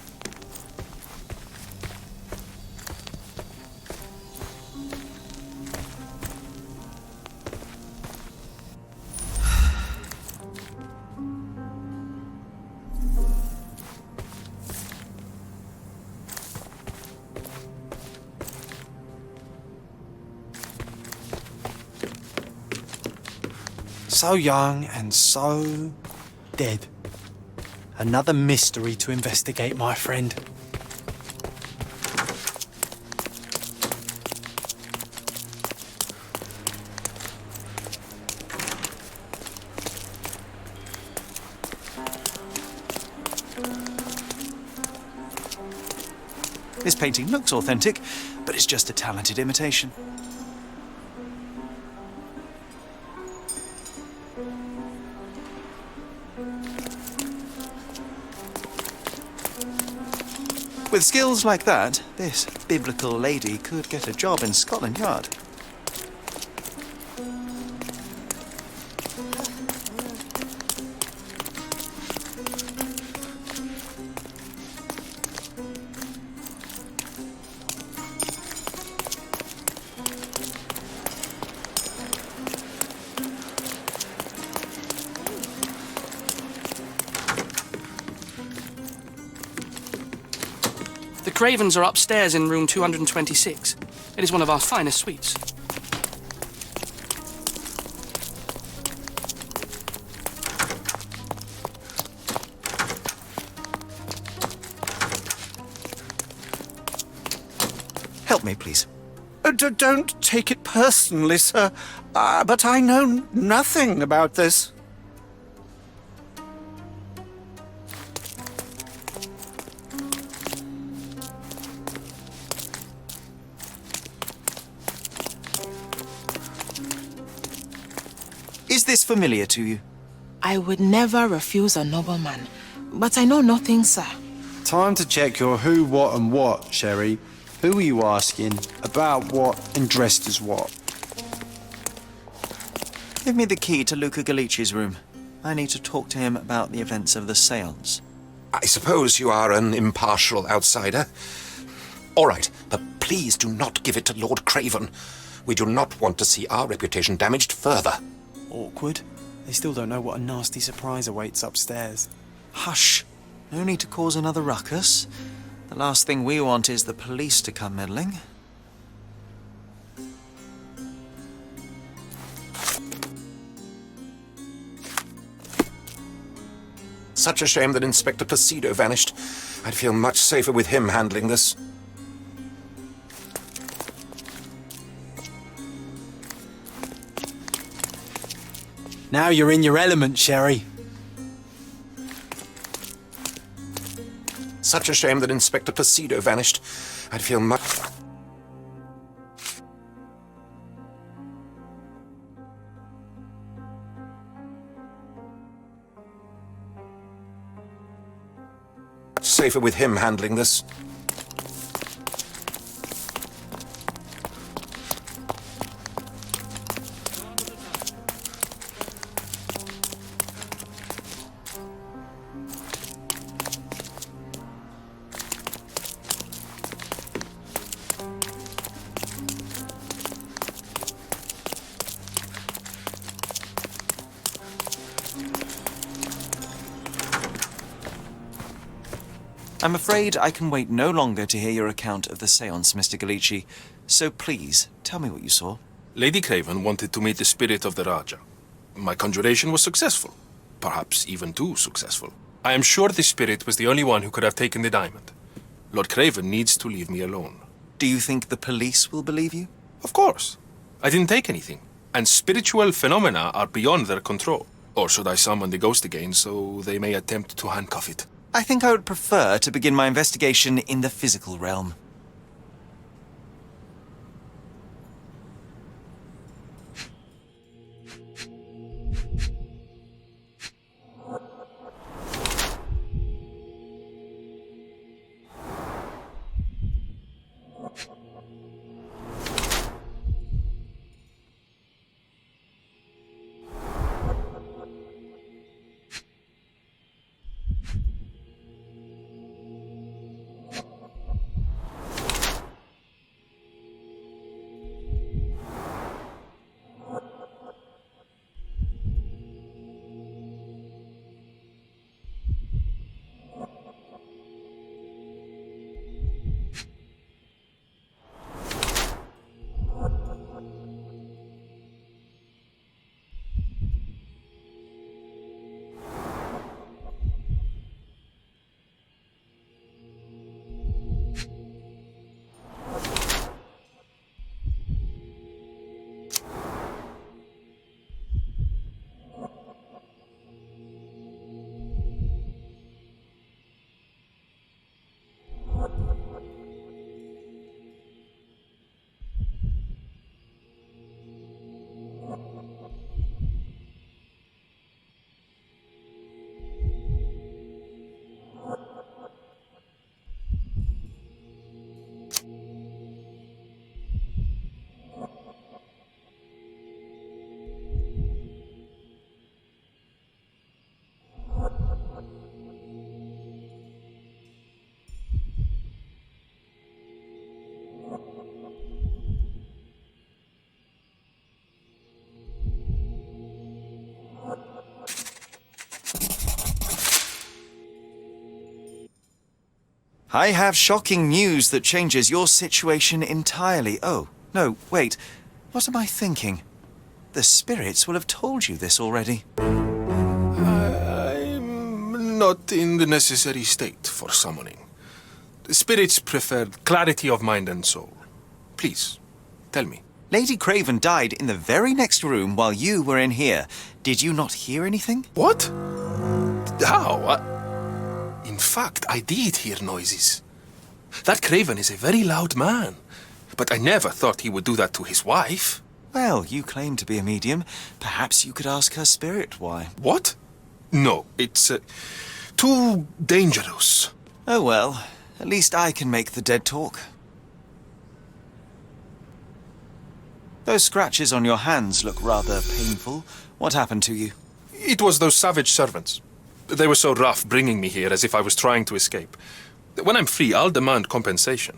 [SPEAKER 1] So young and so dead. Another mystery to investigate, my friend.
[SPEAKER 2] This painting looks authentic, but it's just a talented imitation. With skills like that, this biblical lady could get a job in Scotland Yard.
[SPEAKER 3] The Cravens are upstairs in room 226. It is one of our finest suites.
[SPEAKER 2] Help me, please.
[SPEAKER 9] Don't take it personally, sir. But I know nothing about this.
[SPEAKER 2] Is this familiar to you?
[SPEAKER 11] I would never refuse a nobleman, but I know nothing, sir.
[SPEAKER 1] Time to check your who, what and what, Sherry. Who are you asking? About what and dressed as what?
[SPEAKER 2] Give me the key to Luca Galici's room. I need to talk to him about the events of the seance.
[SPEAKER 4] I suppose you are an impartial outsider. All right, but please do not give it to Lord Craven. We do not want to see our reputation damaged further.
[SPEAKER 1] Awkward. They still don't know what a nasty surprise awaits upstairs.
[SPEAKER 2] Hush. No need to cause another ruckus. The last thing we want is the police to come meddling.
[SPEAKER 4] Such a shame that Inspector Placido vanished. I'd feel much safer with him handling this.
[SPEAKER 1] Now you're in your element, Sherry.
[SPEAKER 4] such a shame that Inspector Placido vanished. I'd feel much... safer with him handling this.
[SPEAKER 2] I'm afraid I can wait no longer to hear your account of the séance, Mr. Galici. So please, tell me what you saw.
[SPEAKER 8] Lady Craven wanted to meet the spirit of the Raja. My conjuration was successful. Perhaps even too successful. I am sure the spirit was the only one who could have taken the diamond. Lord Craven needs to leave me alone.
[SPEAKER 2] Do you think the police will believe you?
[SPEAKER 8] Of course. I didn't take anything. And spiritual phenomena are beyond their control. Or should I summon the ghost again so they may attempt to handcuff it?
[SPEAKER 2] I think I would prefer to begin my investigation in the physical realm. I have shocking news that changes your situation entirely. Oh, no, wait. What am I thinking? The spirits will have told you this already.
[SPEAKER 8] I'm not in the necessary state for summoning. The spirits preferred clarity of mind and soul. Please, tell me.
[SPEAKER 2] Lady Craven died in the very next room while you were in here. Did you not hear anything?
[SPEAKER 8] What? How? In fact, I did hear noises. That Craven is a very loud man. But I never thought he would do that to his wife.
[SPEAKER 2] Well, you claim to be a medium. Perhaps you could ask her spirit why.
[SPEAKER 8] What? No, it's too dangerous.
[SPEAKER 2] Oh well, at least I can make the dead talk. Those scratches on your hands look rather painful. What happened to you?
[SPEAKER 8] It was those savage servants. They were so rough bringing me here as if I was trying to escape. When I'm free, I'll demand compensation.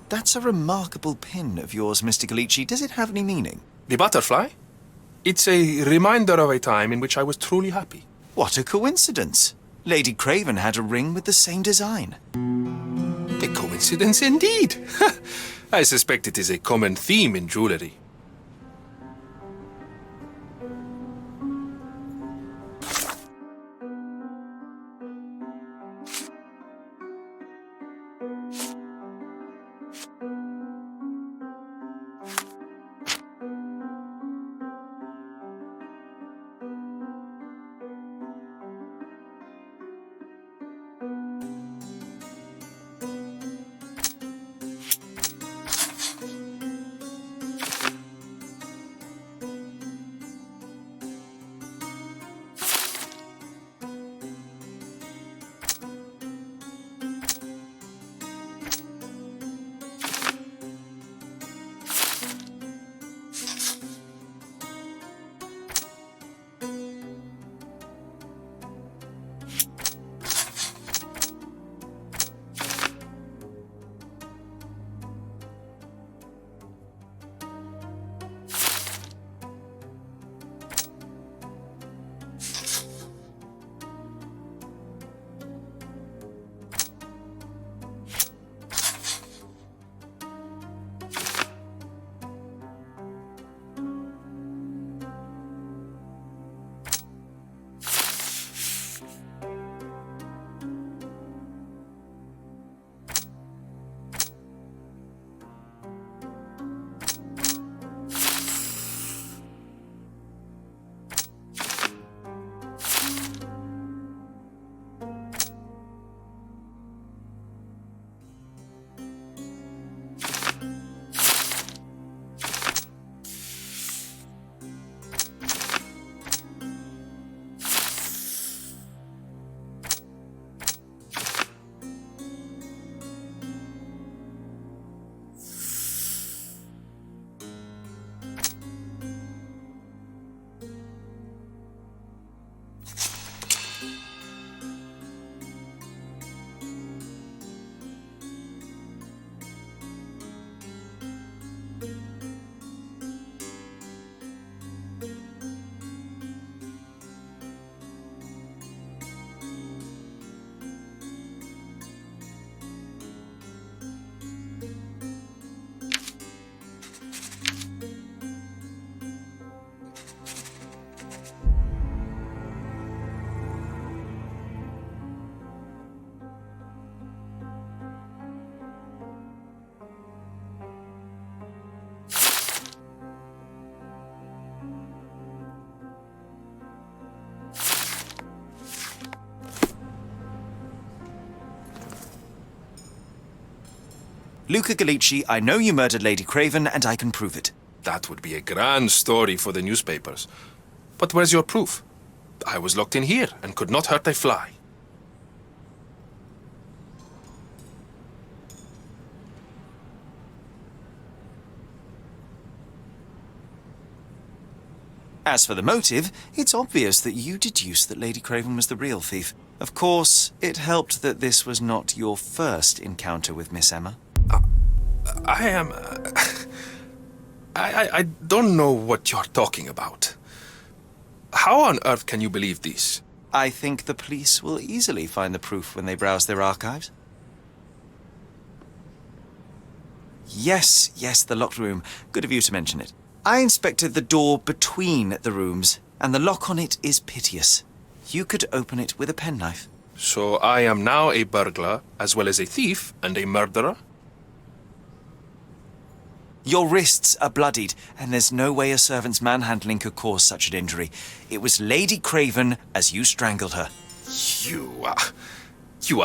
[SPEAKER 2] That's a remarkable pin of yours, Mr. Galici. Does it have any meaning?
[SPEAKER 8] The butterfly? It's a reminder of a time in which I was truly happy.
[SPEAKER 2] What a coincidence. Lady Craven had a ring with the same design.
[SPEAKER 8] A coincidence indeed. I suspect it is a common theme in jewelry.
[SPEAKER 2] Luca Gallici, I know you murdered Lady Craven, and I can prove it.
[SPEAKER 8] That would be a grand story for the newspapers. But where's your proof? I was locked in here and could not hurt a fly.
[SPEAKER 2] As for the motive, it's obvious that you deduced that Lady Craven was the real thief. Of course, it helped that this was not your first encounter with Miss Emma.
[SPEAKER 8] I am... I don't know what you're talking about. How on earth can you believe this?
[SPEAKER 2] I think the police will easily find the proof when they browse their archives. Yes, the locked room. Good of you to mention it. I inspected the door between the rooms, and the lock on it is piteous. You could open it with a penknife.
[SPEAKER 8] So I am now a burglar, as well as a thief and a murderer?
[SPEAKER 2] Your wrists are bloodied, and there's no way a servant's manhandling could cause such an injury. It was Lady Craven as you strangled her.
[SPEAKER 8] You are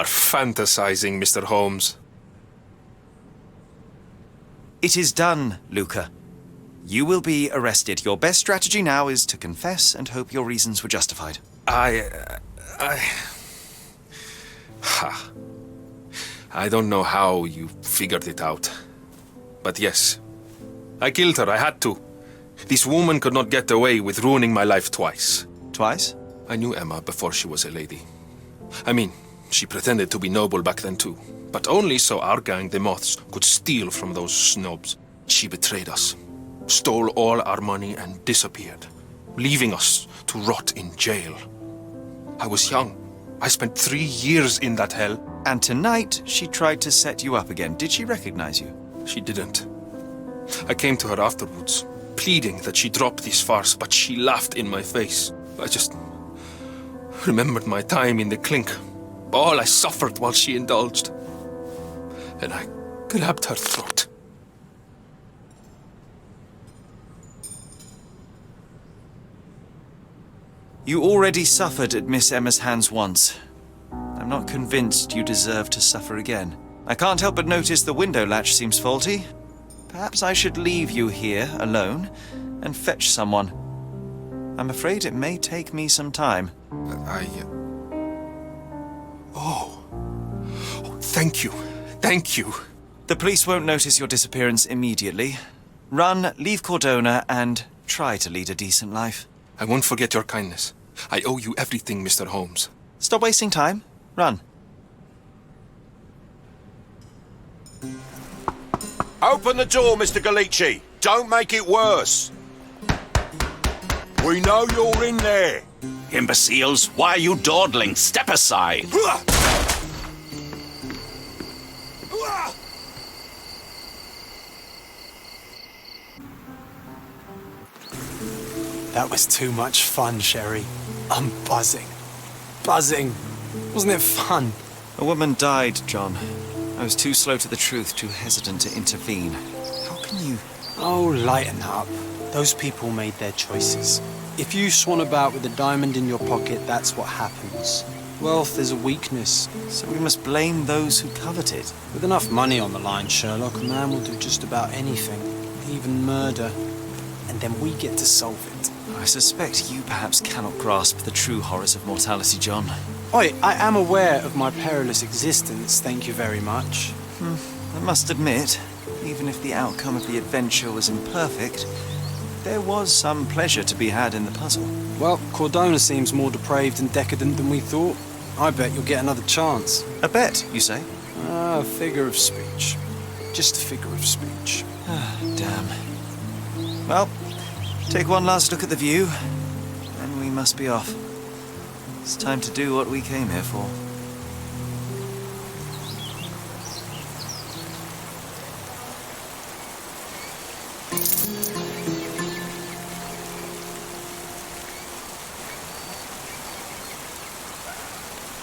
[SPEAKER 8] fantasizing, Mr. Holmes.
[SPEAKER 2] It is done, Luca. You will be arrested. Your best strategy now is to confess and hope your reasons were justified.
[SPEAKER 8] I don't know how you figured it out. But yes, I killed her. I had to. This woman could not get away with ruining my life twice.
[SPEAKER 2] Twice?
[SPEAKER 8] I knew Emma before she was a lady. I mean, she pretended to be noble back then too. But only so our gang, the Moths, could steal from those snobs. She betrayed us, stole all our money and disappeared. leaving us to rot in jail. I was young. I spent 3 years in that hell.
[SPEAKER 2] And tonight, she tried to set you up again. Did she recognize you?
[SPEAKER 8] She didn't. I came to her afterwards, pleading that she drop this farce, but she laughed in my face. I just remembered my time in the clink, all I suffered while she indulged. And I grabbed her throat.
[SPEAKER 2] You already suffered at Miss Emma's hands once. I'm not convinced you deserve to suffer again. I can't help but notice the window latch seems faulty. Perhaps I should leave you here alone and fetch someone. I'm afraid it may take me some time.
[SPEAKER 8] Oh, thank you. Thank you.
[SPEAKER 2] The police won't notice your disappearance immediately. Run, leave Cordona, and try to lead a decent life.
[SPEAKER 8] I won't forget your kindness. I owe you everything, Mr. Holmes.
[SPEAKER 2] Stop wasting time. Run.
[SPEAKER 4] Open the door, Mr. Galici. Don't make it worse. We know you're in there.
[SPEAKER 7] Imbeciles, why are you dawdling? Step aside.
[SPEAKER 1] That was too much fun, Sherry. I'm buzzing. Buzzing. Wasn't it fun?
[SPEAKER 2] A woman died, John. I was too slow to the truth, too hesitant to intervene. How can you...
[SPEAKER 1] Oh, lighten up. Those people made their choices. If you swan about with a diamond in your pocket, that's what happens. Wealth is a weakness.
[SPEAKER 2] So we must blame those who covet it.
[SPEAKER 1] With enough money on the line, Sherlock, a man will do just about anything, even murder. And then we get to solve it.
[SPEAKER 2] I suspect you perhaps cannot grasp the true horrors of mortality, John.
[SPEAKER 1] Oi, I am aware of my perilous existence, thank you very much.
[SPEAKER 2] I must admit, even if the outcome of the adventure was imperfect, there was some pleasure to be had in the puzzle.
[SPEAKER 1] Well, Cordona seems more depraved and decadent than we thought. I bet you'll get another chance.
[SPEAKER 2] A bet, you say?
[SPEAKER 1] A figure of speech. Just a figure of speech.
[SPEAKER 2] Damn. Well, take one last look at the view, then we must be off. It's time to do what we came here for.